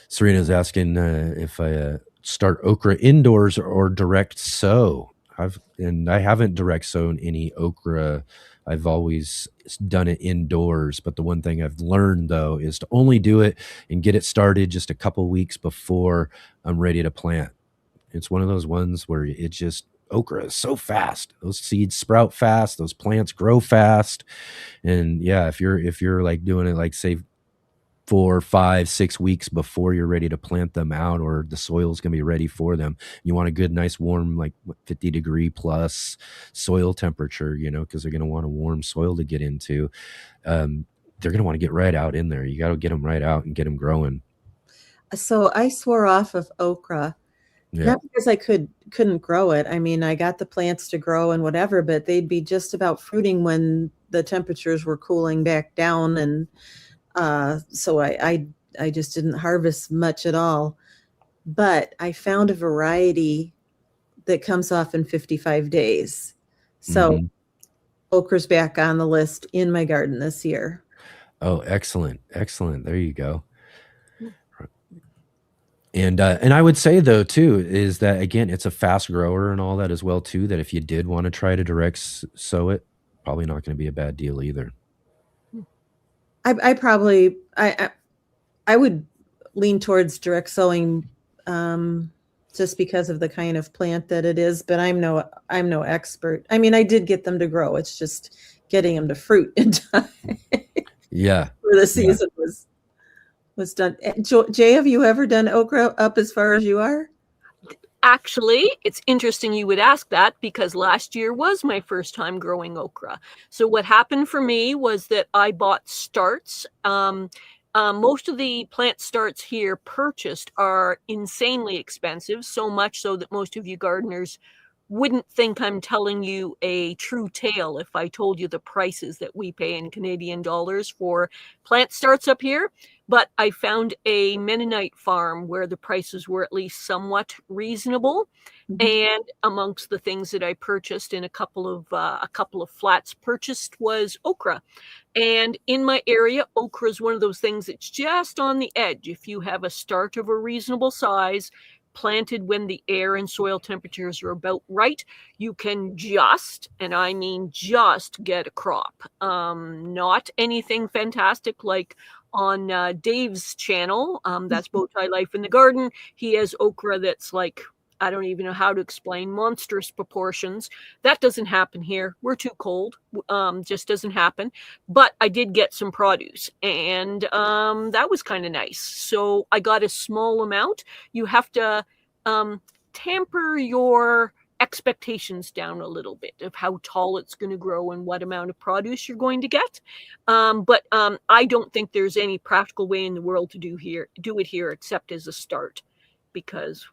Serena's asking if I start okra indoors or direct sow. I haven't direct sown any okra. I've always done it indoors, but the one thing I've learned though is to only do it and get it started just a couple weeks before I'm ready to plant. It's one of those ones where okra is so fast. Those seeds sprout fast, those plants grow fast. And yeah, if you're like doing it like say 4, 5, 6 weeks before you're ready to plant them out, or the soil's going to be ready for them, you want a good, nice, warm, like 50 degree plus soil temperature, because they're going to want a warm soil to get into. They're going to want to get right out in there. You got to get them right out and get them growing. So I swore off of okra, not because I couldn't grow it. I mean, I got the plants to grow and whatever, but they'd be just about fruiting when the temperatures were cooling back down. And so I just didn't harvest much at all. But I found a variety that comes off in 55 days. So okra's back on the list in my garden this year. Oh, excellent. Excellent. There you go. And I would say though too, is that again, it's a fast grower and all that as well too, that if you did want to try to direct sow it, probably not going to be a bad deal either. I would lean towards direct sowing just because of the kind of plant that it is, but I'm no expert. I mean, I did get them to grow. It's just getting them to fruit in time. Yeah. For the season was done. Jay, have you ever done okra up as far as you are? Actually, it's interesting you would ask that, because last year was my first time growing okra. So what happened for me was that I bought starts. Most of the plant starts here purchased are insanely expensive, so much so that most of you gardeners wouldn't think I'm telling you a true tale if I told you the prices that we pay in Canadian dollars for plant starts up here. But I found a Mennonite farm where the prices were at least somewhat reasonable. And amongst the things that I purchased in a couple of flats purchased was okra. And in my area, okra is one of those things that's just on the edge. If you have a start of a reasonable size, planted when the air and soil temperatures are about right, you can just, and I mean just, get a crop. Not anything fantastic like on Dave's channel. That's Bowtie Life in the Garden. He has okra that's like, I don't even know how to explain, monstrous proportions. That doesn't happen here. We're too cold. Just doesn't happen. But I did get some produce, and that was kind of nice. So I got a small amount. You have to tamper your expectations down a little bit of how tall it's going to grow and what amount of produce you're going to get. But I don't think there's any practical way in the world to do it here except as a start, because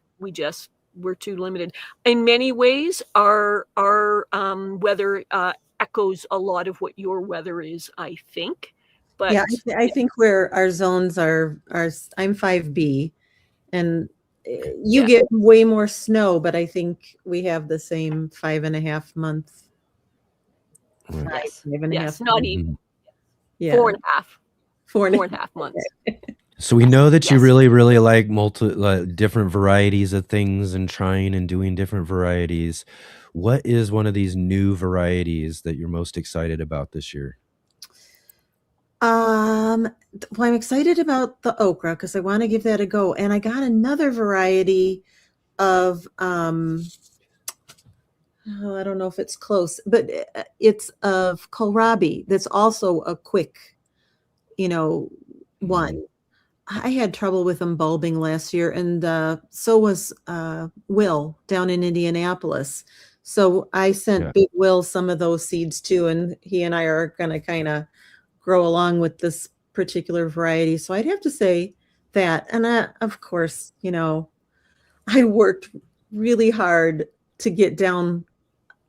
we're too limited. In many ways, our weather echoes a lot of what your weather is, I think. But yeah, I think where our zones are, I'm 5B, and you get way more snow, but I think we have the same 5.5 months. Yes, 5.5 yes, not even. Yeah. 4.5. 4.5 months. So we know that you Yes. really, really like different varieties of things and trying and doing different varieties. What is one of these new varieties that you're most excited about this year? Well, I'm excited about the okra because I want to give that a go. And I got another variety of, I don't know if it's close, but it's of kohlrabi. That's also a quick, one. I had trouble with them bulbing last year, and so was Will down in Indianapolis. So I sent Big Will some of those seeds too, and he and I are going to kind of grow along with this particular variety. So I'd have to say that. And of course, I worked really hard to get down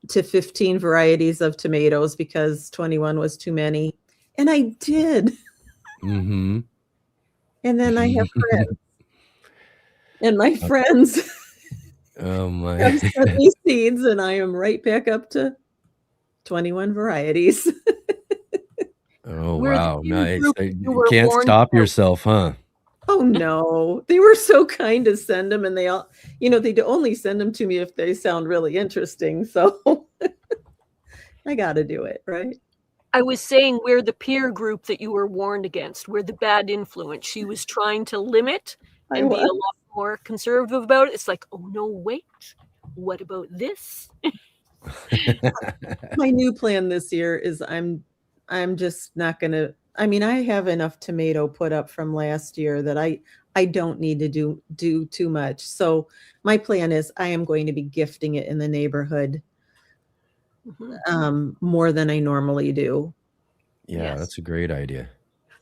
to 15 varieties of tomatoes because 21 was too many. And I did. Mm-hmm. And then I have friends. And my friends Oh my. have sent me seeds, and I am right back up to 21 varieties. Oh, We're the wow. few Nice. group You who were can't born stop out. yourself, huh? Oh no, they were so kind to send them, and they all, they only send them to me if they sound really interesting. So I got to do it, right? I was saying we're the peer group that you were warned against. We're the bad influence. She was trying to limit and be a lot more conservative about it. It's like, oh no, wait, what about this? My new plan this year is I'm just not going to, I have enough tomato put up from last year that I don't need to do too much. So my plan is I am going to be gifting it in the neighborhood more than I normally do. Yeah, Yes. that's a great idea.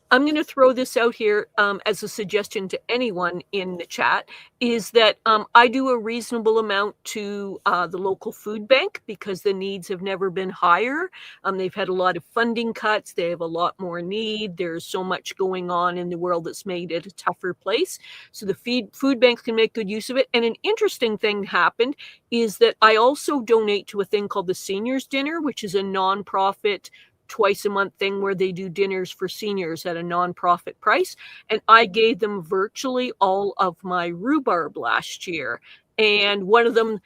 I'm going to throw this out here as a suggestion to anyone in the chat, is that I do a reasonable amount to the local food bank because the needs have never been higher. They've had a lot of funding cuts. They have a lot more need. There's so much going on in the world that's made it a tougher place. So the food banks can make good use of it. And an interesting thing happened is that I also donate to a thing called the Seniors Dinner, which is a nonprofit twice a month thing where they do dinners for seniors at a nonprofit price. And I gave them virtually all of my rhubarb last year. And one of them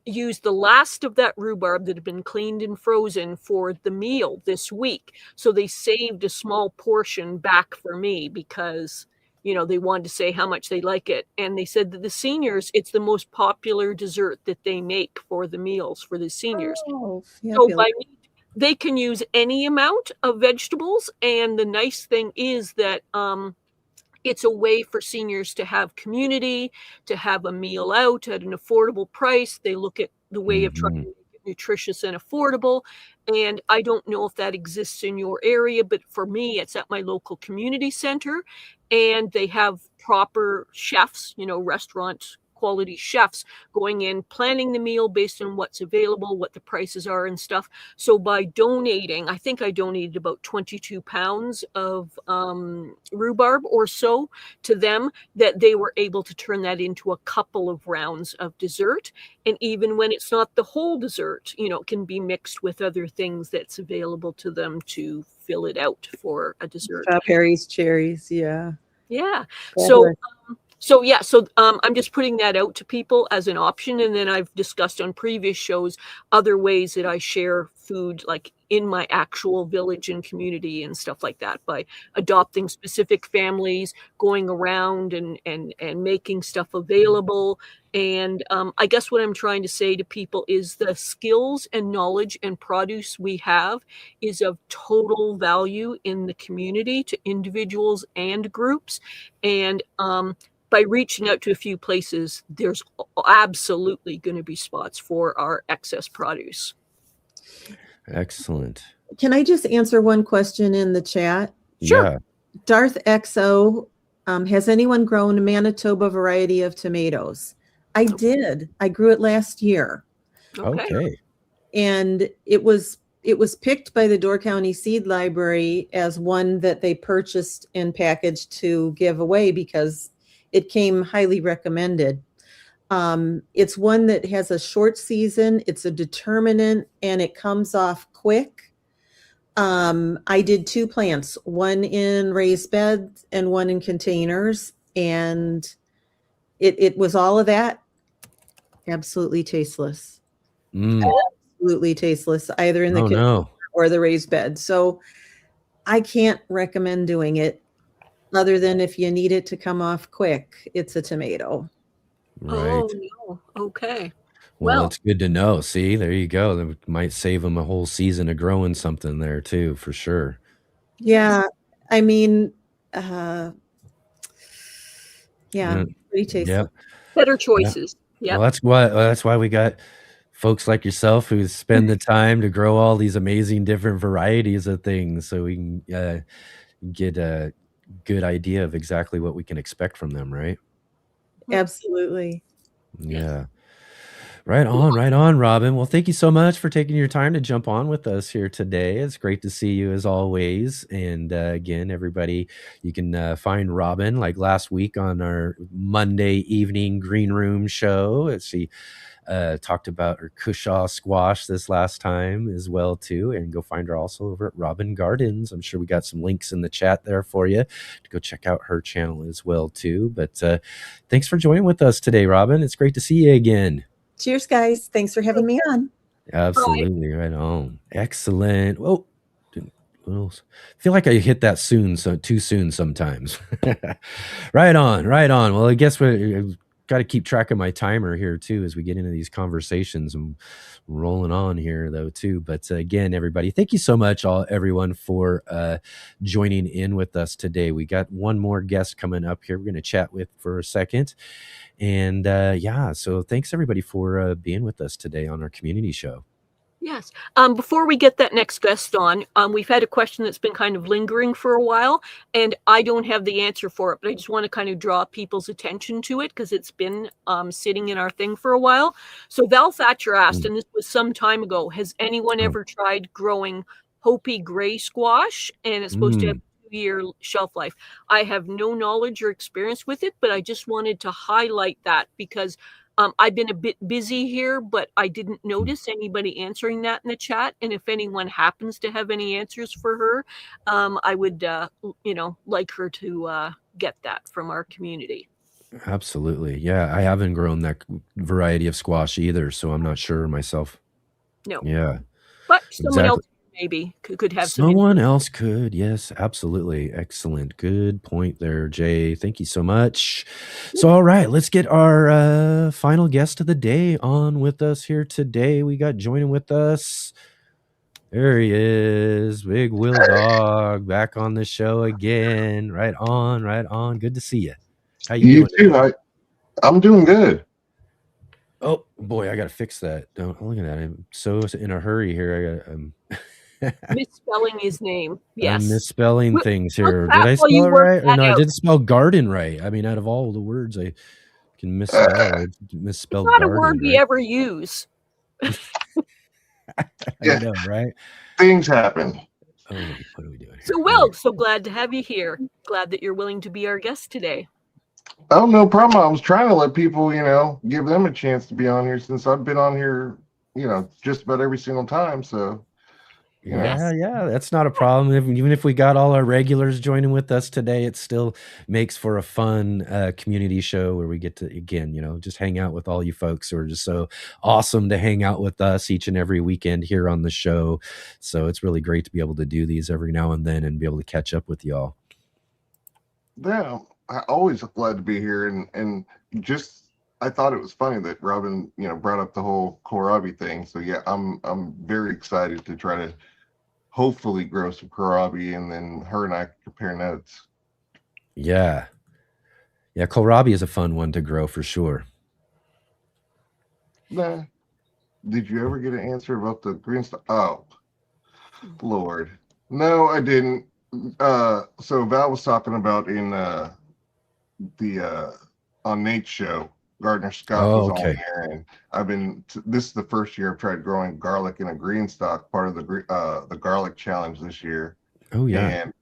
used the last of that rhubarb that had been cleaned and frozen for the meal this week. So they saved a small portion back for me because, they wanted to say how much they like it. And they said that the seniors, it's the most popular dessert that they make for the meals for the seniors. Oh, So by me, they can use any amount of vegetables. And the nice thing is that it's a way for seniors to have community, to have a meal out at an affordable price. They look at the way of trying to make it nutritious and affordable. And I don't know if that exists in your area, but for me, it's at my local community center. And they have proper chefs, restaurant quality chefs going in, planning the meal based on what's available, what the prices are and stuff. So by donating, I think I donated about 22 pounds of rhubarb or so to them, that they were able to turn that into a couple of rounds of dessert. And even when it's not the whole dessert, you know, it can be mixed with other things that's available to them to fill it out for a dessert. Strawberries, cherries, yeah. Yeah. Fabulous. So I'm just putting that out to people as an option. And then I've discussed on previous shows other ways that I share food, like in my actual village and community and stuff like that, by adopting specific families, going around and making stuff available. And I guess what I'm trying to say to people is the skills and knowledge and produce we have is of total value in the community to individuals and groups. And by reaching out to a few places, there's absolutely going to be spots for our excess produce. Excellent. Can I just answer one question in the chat? Sure. Yeah. Darth XO, has anyone grown a Manitoba variety of tomatoes? I did. I grew it last year. Okay. And it was picked by the Door County Seed Library as one that they purchased and packaged to give away because it came highly recommended. It's one that has a short season, it's a determinant, and it comes off quick. I did 2 plants, one in raised beds and one in containers, and it was all of that. Absolutely tasteless. Absolutely tasteless, either in the container or the raised bed. So I can't recommend doing it, other than if you need it to come off quick, it's a tomato. Right. Oh, no. Okay. Well, it's good to know. See, there you go. That might save them a whole season of growing something there too, for sure. Yeah. I mean, yeah, pretty tasty. Yep. Better choices. Yeah. Well, that's why we got folks like yourself who spend the time to grow all these amazing different varieties of things, so we can get a good idea of exactly what we can expect from them, right? Absolutely. Yeah. Right on, Robin. Well, thank you so much for taking your time to jump on with us here today. It's great to see you as always. And again, everybody, you can find Robin like last week on our Monday evening Green Room show. She talked about her Cushaw squash this last time as well too, and go find her also over at Robin Gardens. I'm sure we got some links in the chat there for you to go check out her channel as well too. But thanks for joining with us today, Robin. It's great to see you again. Cheers, guys. Thanks for having me on. Absolutely. Right on. Excellent. Whoa. I feel like I hit that too soon sometimes. Right on. Well, I guess we've got to keep track of my timer here too as we get into these conversations. I'm rolling on here though too. But again, everybody, thank you so much, everyone, for joining in with us today. We got one more guest coming up here we're going to chat with for a second. And so thanks everybody for being with us today on our community show. Yes. Before we get that next guest on, we've had a question that's been kind of lingering for a while, and I don't have the answer for it, but I just want to kind of draw people's attention to it because it's been sitting in our thing for a while. So Val Thatcher asked, and this was some time ago, has anyone ever tried growing Hopi gray squash? And it's supposed to have 2-year shelf life. I have no knowledge or experience with it, but I just wanted to highlight that because I've been a bit busy here, but I didn't notice anybody answering that in the chat. And if anyone happens to have any answers for her, I would, like her to get that from our community. Absolutely. Yeah, I haven't grown that variety of squash either, so I'm not sure myself. No. Yeah. But someone else maybe could have someone else could. Yes, absolutely. Excellent. Good point there, Jay. Thank you so much. So, all right, let's get our final guest of the day on with us here today. We got joining with us. There he is, Big Will Dog, back on the show again. Right on. Good to see you. How you doing? Too. I'm doing good. Oh boy, I gotta fix that. Don't look at that. I'm so in a hurry here. Misspelling his name. Yes. I'm misspelling things here. Did I spell it right? Or no, I didn't spell garden right. I mean, out of all the words, I can misspell it. It's Misspell not a garden. word we Right? ever use. I know, right? Things happen. Oh, what are we doing here? So, Will, so glad to have you here. Glad that you're willing to be our guest today. Oh, no problem. I was trying to let people, give them a chance to be on here since I've been on here, just about every single time. So, Yeah, that's not a problem. Even if we got all our regulars joining with us today, it still makes for a fun community show where we get to, again, just hang out with all you folks who are just so awesome to hang out with us each and every weekend here on the show. So it's really great to be able to do these every now and then and be able to catch up with y'all. Yeah, I always glad to be here. And just, I thought it was funny that Robin, brought up the whole kohlrabi thing. So yeah, I'm very excited to try to hopefully grow some kohlrabi, and then her and I can compare notes. Yeah, kohlrabi is a fun one to grow for sure. Nah. Did you ever get an answer about the green stuff? Oh, Lord. No, I didn't. So Val was talking about in on Nate's show, Gardner Scott was on there, and this is the first year I've tried growing garlic in a green stock, part of the garlic challenge this year. Oh yeah. And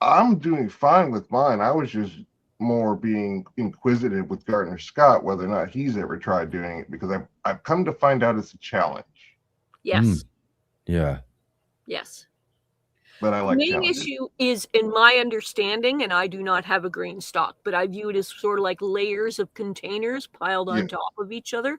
I'm doing fine with mine. I was just more being inquisitive with Gardner Scott whether or not he's ever tried doing it, because I've come to find out it's a challenge. Yes. Yeah. Yes. But I like the main challenges. issue is, in my understanding, and I do not have a green stock, but I view it as sort of like layers of containers piled on top of each other.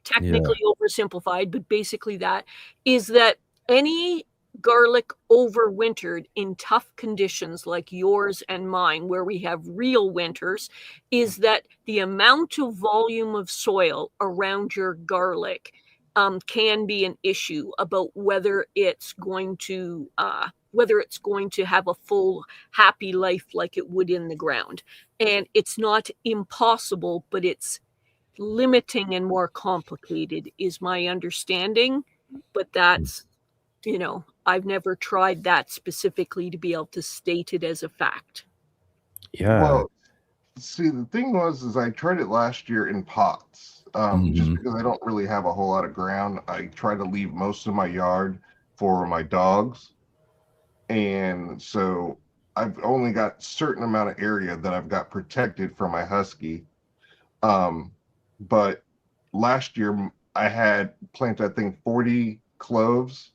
Technically oversimplified, but basically that is that any garlic overwintered in tough conditions like yours and mine, where we have real winters, is that the amount of volume of soil around your garlic can be an issue about whether it's going to have a full happy life like it would in the ground. And it's not impossible, but it's limiting and more complicated is my understanding. But that's, I've never tried that specifically to be able to state it as a fact. Yeah. Well, see, the thing is I tried it last year in pots. Just because I don't really have a whole lot of ground, I try to leave most of my yard for my dogs. And so I've only got a certain amount of area that I've got protected from my husky. But last year I had planted, I think, 40 cloves,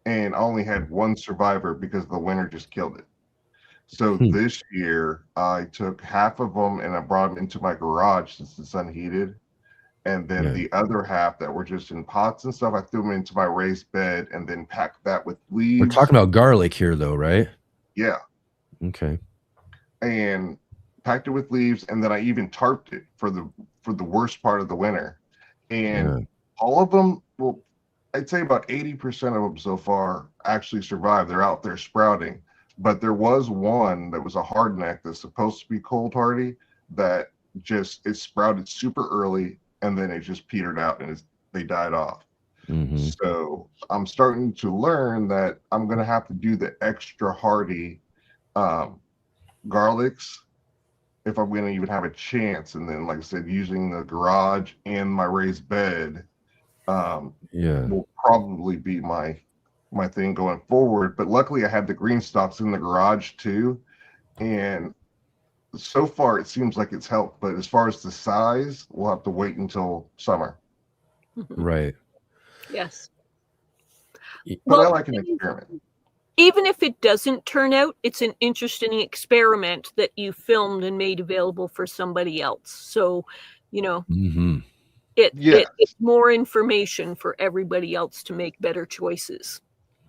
and I only had one survivor because the winter just killed it. So this year I took half of them and I brought them into my garage since it's unheated. And then the other half that were just in pots and stuff, I threw them into my raised bed and then packed that with leaves. We're talking about garlic here though, right? Yeah. Okay. And packed it with leaves, and then I even tarped it for the worst part of the winter. And all of them, well, I'd say about 80% of them so far actually survived. They're out there sprouting. But there was one that was a hardneck that's supposed to be cold hardy that it sprouted super early, and then it just petered out and they died off. So I'm starting to learn that I'm going to have to do the extra hardy garlics if I'm going to even have a chance. And then, like I said, using the garage and my raised bed will probably be my thing going forward. But luckily I have the green stalks in the garage too, and so far it seems like it's helped. But as far as the size, we'll have to wait until summer. Right. Yes. But I like an experiment. Even if it doesn't turn out, it's an interesting experiment that you filmed and made available for somebody else. So, it's more information for everybody else to make better choices.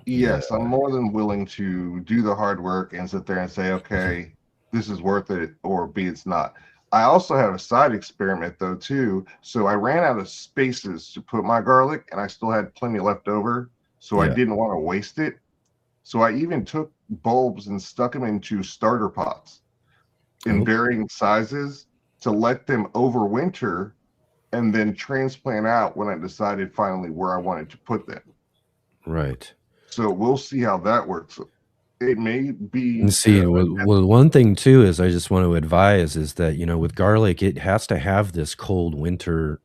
Yes, I'm more than willing to do the hard work and sit there and say, okay, this is worth it, or B, it's not. I also have a side experiment though too. So I ran out of spaces to put my garlic, and I still had plenty left over. So I didn't want to waste it. So I even took bulbs and stuck them into starter pots in varying sizes to let them overwinter and then transplant out when I decided finally where I wanted to put them. Right. So we'll see how that works. it may be. And see, well, one thing too is I just want to advise is that, with garlic, it has to have this cold winter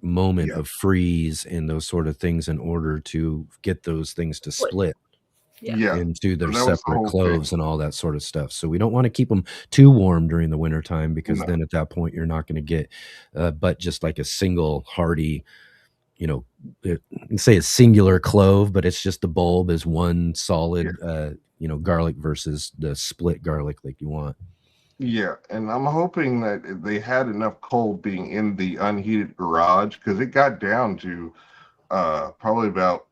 moment of freeze and those sort of things in order to get those things to split into their separate cloves and all that sort of stuff. So we don't want to keep them too warm during the winter time, because then at that point you're not going to get but just like a single hardy, say a singular clove, but it's just the bulb is one solid garlic versus the split garlic like you want. Yeah, and I'm hoping that they had enough cold being in the unheated garage, because it got down to probably about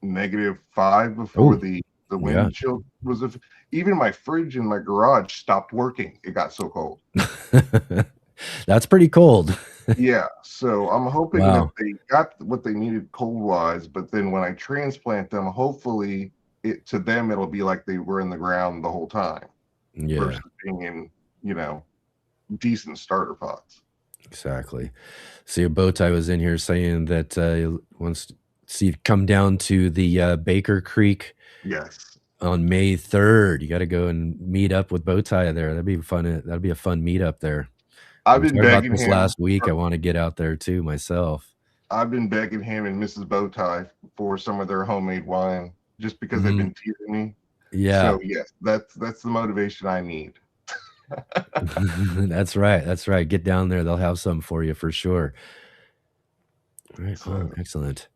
-5 before the wind chill was. Even my fridge in my garage stopped working. It got so cold. That's pretty cold. Yeah, so I'm hoping that they got what they needed cold wise, but then when I transplant them, hopefully to them it'll be like they were in the ground the whole time. Yeah. Versus being in, decent starter pots. Exactly. See, a Bowtie was in here saying that wants to see you come down to the Baker Creek. Yes. On May 3rd. You got to go and meet up with Bowtie there. That'd be fun. That'd be a fun meetup there. I've been begging this him last week. I want to get out there too myself. I've been begging him and Mrs. Bowtie for some of their homemade wine, just because they've been teasing me. Yeah. So yes, that's the motivation I need. That's right. That's right. Get down there. They'll have some for you for sure. Right. Oh, excellent.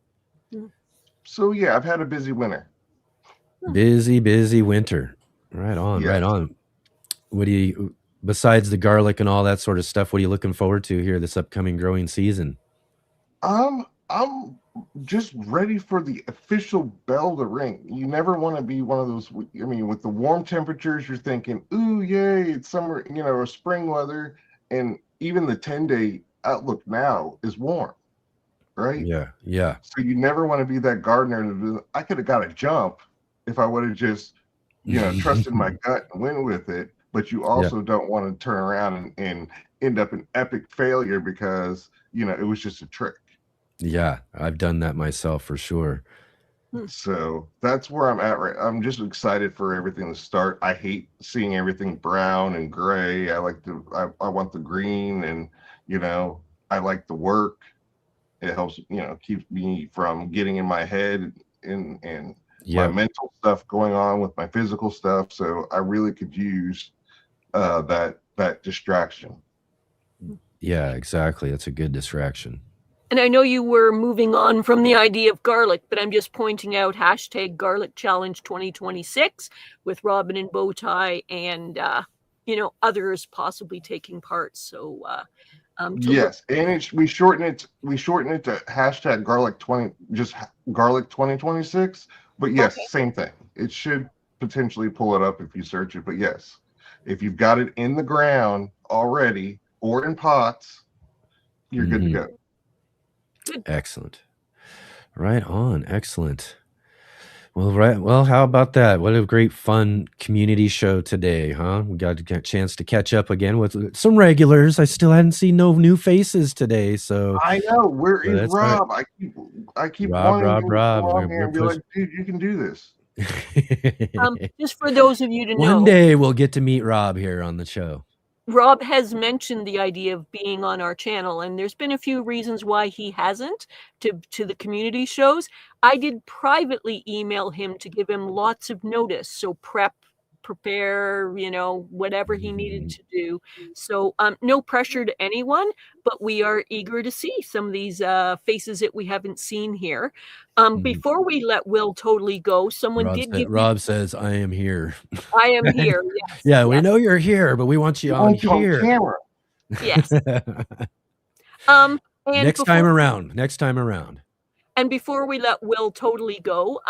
So yeah, I've had a busy winter. Busy winter. Right on. Yes. Right on. What do you, besides the garlic and all that sort of stuff, what are you looking forward to here this upcoming growing season? I'm just ready for the official bell to ring. You never want to be one of those. I mean, with the warm temperatures, you're thinking, "Ooh, yay! It's summer, or spring weather." And even the 10-day outlook now is warm, right? Yeah, yeah. So you never want to be that gardener. I could have got a jump if I would have just, trusted my gut and went with it. But you also don't want to turn around and end up an epic failure because it was just a trick. Yeah, I've done that myself for sure. So that's where I'm at right. I'm just excited for everything to start. I hate seeing everything brown and gray. I want the green, and I like the work. It helps, keeps me from getting in my head and my mental stuff going on with my physical stuff. So I really could use that distraction. Yeah, exactly. That's a good distraction. And I know you were moving on from the idea of garlic, but I'm just pointing out #Garlic Challenge 2026 with Robin and Bowtie and, others possibly taking part. So, yes. And we shorten it to #Garlic20, just Garlic 2026. But yes, same thing. It should potentially pull it up if you search it. But yes, if you've got it in the ground already or in pots, you're good to go. Excellent. Right on. Excellent. Well, how about that? What a great fun community show today, huh? We got a chance to catch up again with some regulars. I still hadn't seen no new faces today, so I know. Where is Rob? Right. I keep Rob. wanting to be like, dude, you can do this. Just for those of you to know, one day we'll get to meet Rob here on the show. Rob has mentioned the idea of being on our channel, and there's been a few reasons why he hasn't to the community shows. I did privately email him to give him lots of notice. So prepare, whatever he needed to do. So no pressure to anyone, but we are eager to see some of these faces that we haven't seen here. Before we let Will totally go, Rob says, I am here. I am here. Yes, yeah, we know you're here, but we want you on here. Camera. Yes. Next time around. And before we let Will totally go,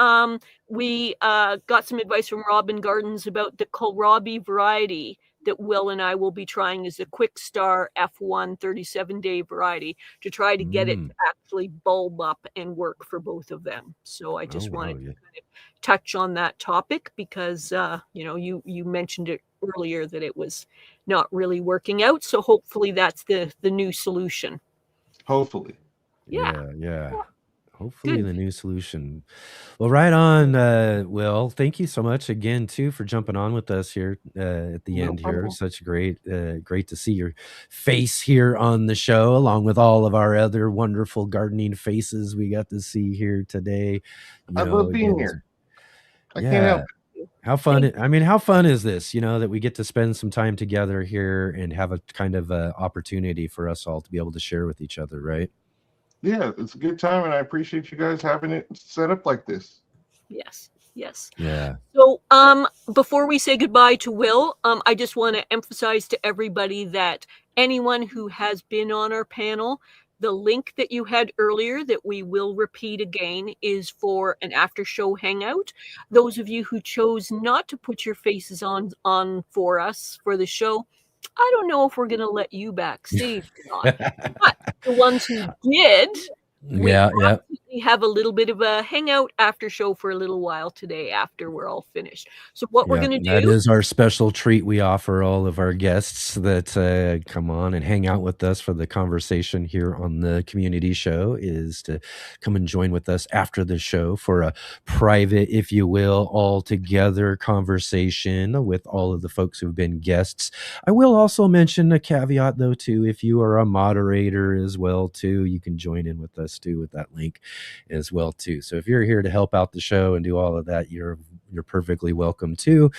we got some advice from Robin Gardens about the kohlrabi variety that Will and I will be trying as a quick star F1 37-day variety to try to get it to actually bulb up and work for both of them. So I just wanted to kind of touch on that topic because, you mentioned it earlier that it was not really working out. So hopefully that's the new solution. Hopefully. Yeah. Hopefully Good. the new solution. Well, right on, Will. Thank you so much again too for jumping on with us here at the No end here. problem. Such great to see your face here on the show, along with all of our other wonderful gardening faces we got to see here today. I love being here. I can't yeah. help it. How fun! I mean, how fun is this? You know, that we get to spend some time together here and have a kind of opportunity for us all to be able to share with each other, right? Yeah, it's a good time, and I appreciate you guys having it set up like this. Yes. Yes. Yeah. So, before we say goodbye to Will, I just want to emphasize to everybody that anyone who has been on our panel, the link that you had earlier that we will repeat again is for an after show hangout. Those of you who chose not to put your faces on for us for the show, I don't know if we're going to let you backstage or not. But the ones who did, we absolutely have a little bit of a hangout after show for a little while today after we're all finished. So what we're going to do, that is our special treat we offer all of our guests that come on and hang out with us for the conversation here on the community show, is to come and join with us after the show for a private, if you will, all together conversation with all of the folks who've been guests. I will also mention a caveat though too, if you are a moderator as well too, you can join in with us too with that link as well too. So if you're here to help out the show and do all of that, you're perfectly welcome too.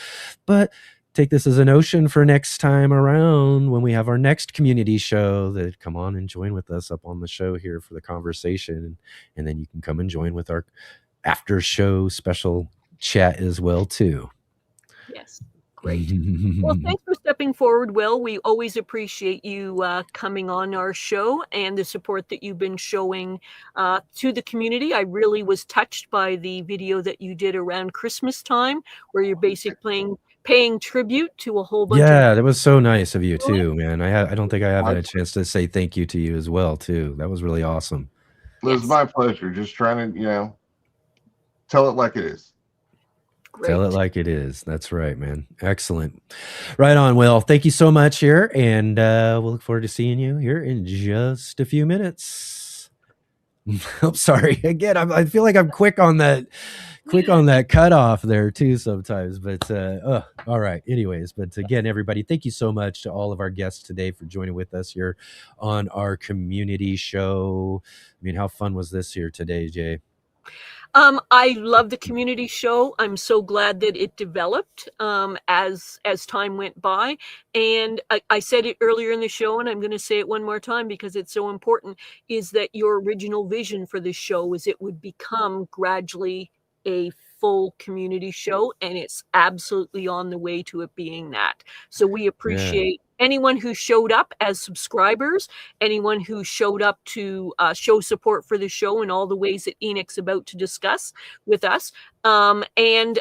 But take this as a notion for next time around when we have our next community show, that come on and join with us up on the show here for the conversation, and then you can come and join with our after show special chat as well too. Yes. Great. Well, thanks for stepping forward, Will. We always appreciate you coming on our show and the support that you've been showing to the community. I really was touched by the video that you did around Christmas time, where you're basically paying tribute to a whole bunch of... that was so nice of you too, man. I don't think I have had a chance to say thank you to you as well too. That was really awesome. It was my pleasure. Just trying to, tell it like it is. Great. Tell it like it is. That's right, man. Excellent. Right on, Will. Thank you so much here, and we'll look forward to seeing you here in just a few minutes. I'm sorry. Again, I feel like I'm quick on that cutoff there too sometimes, but all right. Anyways, but again, everybody, thank you so much to all of our guests today for joining with us here on our community show. I mean, how fun was this here today, Jay? I love the community show. I'm so glad that it developed as time went by. And I said it earlier in the show, and I'm going to say it one more time because it's so important, is that your original vision for this show is it would become gradually a full community show, and it's absolutely on the way to it being that. So we appreciate anyone who showed up as subscribers, anyone who showed up to show support for the show in all the ways that Enoc's about to discuss with us. And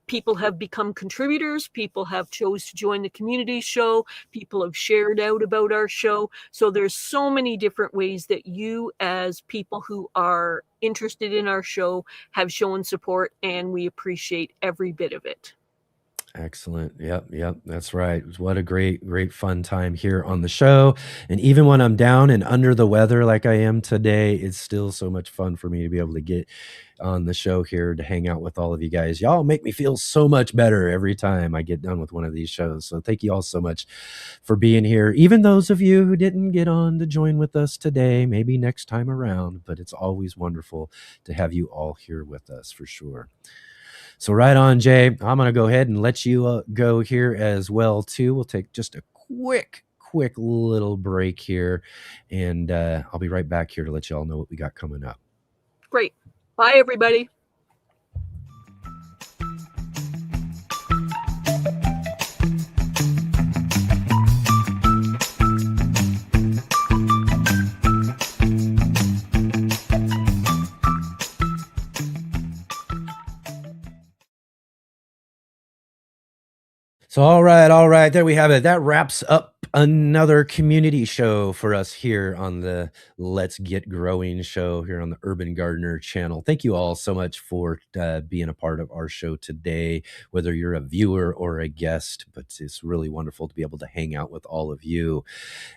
people have become contributors. People have chose to join the community show. People have shared out about our show. So there's so many different ways that you, as people who are interested in our show, have shown support, and we appreciate every bit of it. Excellent. Yep. That's right. What a great fun time here on the show. And even when I'm down and under the weather like I am today, it's still so much fun for me to be able to get on the show here to hang out with all of you guys. Y'all make me feel so much better every time I get done with one of these shows. So thank you all so much for being here. Even those of you who didn't get on to join with us today, maybe next time around, but it's always wonderful to have you all here with us for sure. So right on, Jay, I'm going to go ahead and let you go here as well, too. We'll take just a quick little break here, and I'll be right back here to let you all know what we got coming up. Great. Bye, everybody. So, all right. There we have it. That wraps up Another community show for us here on the Let's Get Growing show here on the Urban Gardener channel. Thank you all so much for being a part of our show today, whether you're a viewer or a guest, but it's really wonderful to be able to hang out with all of you.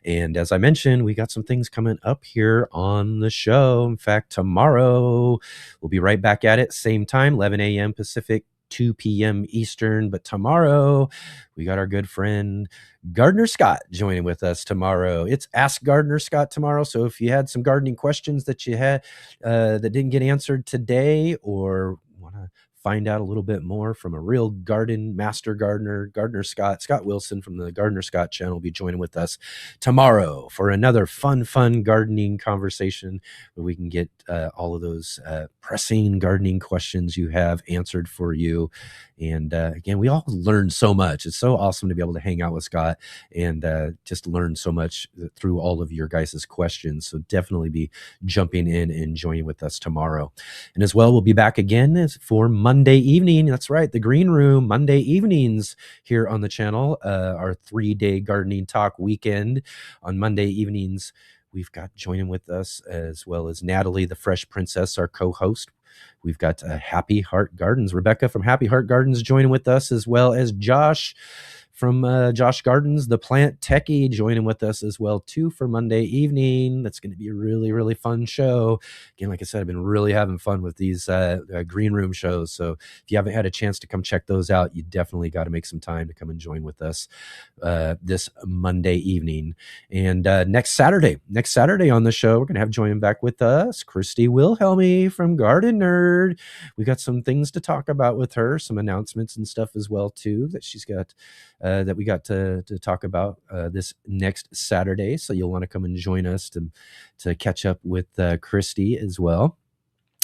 And as I mentioned, we got some things coming up here on the show. In fact, tomorrow we'll be right back at it, same time, 11 a.m. Pacific, 2 p.m. Eastern. But tomorrow we got our good friend Gardner Scott joining with us tomorrow. It's Ask Gardner Scott tomorrow. So if you had some gardening questions that you had that didn't get answered today, or want to find out a little bit more from a real garden master gardener, Gardner Scott Wilson from the Gardner Scott channel will be joining with us tomorrow for another fun gardening conversation where we can get all of those pressing gardening questions you have answered for you. And again, we all learn so much. It's so awesome to be able to hang out with Scott and just learn so much through all of your guys' questions. So definitely be jumping in and joining with us tomorrow. And as well, we'll be back again for Monday evening. That's right, the Green Room, Monday evenings here on the channel. Our 3-day gardening talk weekend on Monday evenings. We've got joining with us as well as Natalie, the Fresh Princess, our co-host. We've got Happy Heart Gardens, Rebecca from Happy Heart Gardens joining with us, as well as Josh from Josh Gardens, the plant techie, joining with us as well too for Monday evening. That's going to be a really fun show. Again, like I said, I've been really having fun with these Green Room shows. So if you haven't had a chance to come check those out, you definitely got to make some time to come and join with us this Monday evening. And next Saturday on the show, we're going to have joining back with us Christy Wilhelmy from Garden Nerd. We got some things to talk about with her, some announcements and stuff as well too that she's got. That we got to talk about this next Saturday. So you'll want to come and join us to catch up with Christy as well.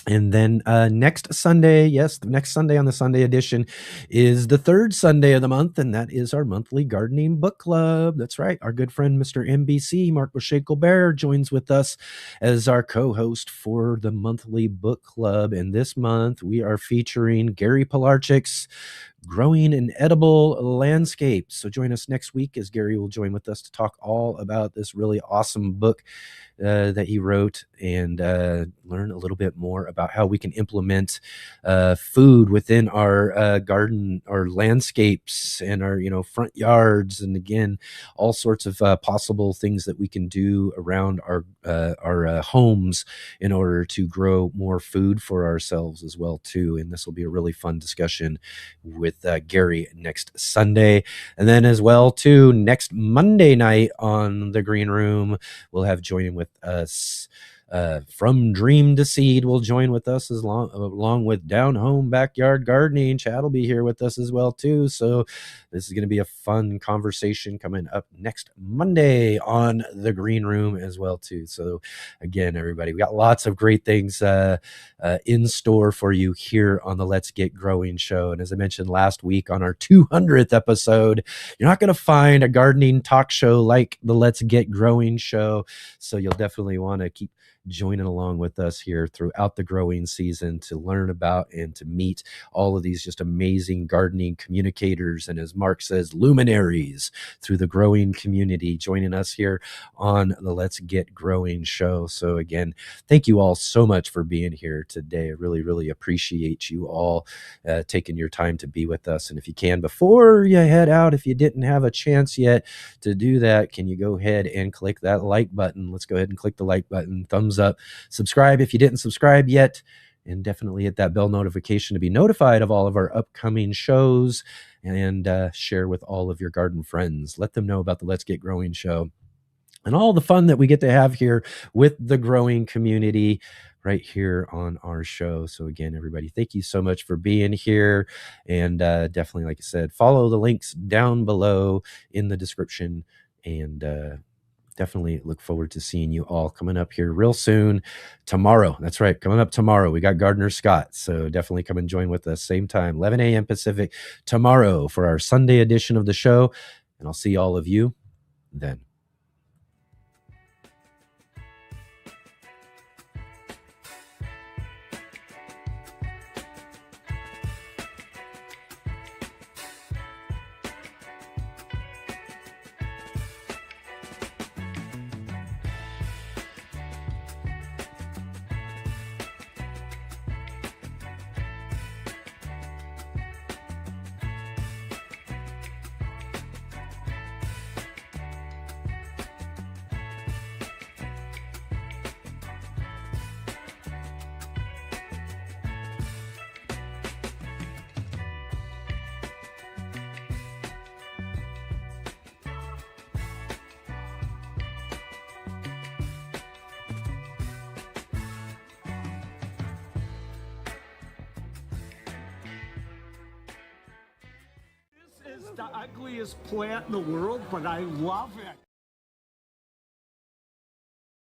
And then next Sunday, yes, the next Sunday on the Sunday edition is the third Sunday of the month, and that is our monthly gardening book club. That's right. Our good friend, Mr. MBC, Mark Boucher-Colbert, joins with us as our co-host for the monthly book club. And this month we are featuring Gary Pilarchik's Growing an Edible Landscape. So join us next week as Gary will join with us to talk all about this really awesome book that he wrote and learn a little bit more about how we can implement food within our garden, our landscapes, and our front yards, and again all sorts of possible things that we can do around our homes in order to grow more food for ourselves as well too. And this will be a really fun discussion with Gary next Sunday. And then as well too, next Monday night on the Green Room, we'll have joining with us From Dream to Seed will join with us along with Down Home Backyard Gardening. Chad will be here with us as well too. So this is going to be a fun conversation coming up next Monday on the Green Room as well too. So again, everybody, we got lots of great things in store for you here on the Let's Get Growing show. And as I mentioned last week on our 200th episode, you're not going to find a gardening talk show like the Let's Get Growing show. So you'll definitely want to keep joining along with us here throughout the growing season to learn about and to meet all of these just amazing gardening communicators and, as Mark says, luminaries through the growing community joining us here on the Let's Get Growing show. So again, thank you all so much for being here today. I really appreciate you all taking your time to be with us. And if you can, before you head out, if you didn't have a chance yet to do that, can you go ahead and click that like button? Let's go ahead and click the like button, thumbs up, subscribe if you didn't subscribe yet, and definitely hit that bell notification to be notified of all of our upcoming shows, and share with all of your garden friends. Let them know about the Let's Get Growing show and all the fun that we get to have here with the growing community right here on our show. So again, everybody, thank you so much for being here. And definitely, like I said, follow the links down below in the description, and definitely look forward to seeing you all coming up here real soon tomorrow. That's right, coming up tomorrow. We got Gardner Scott. So definitely come and join with us. Same time, 11 a.m. Pacific tomorrow for our Sunday edition of the show. And I'll see all of you then. the ugliest plant in the world, but I love it.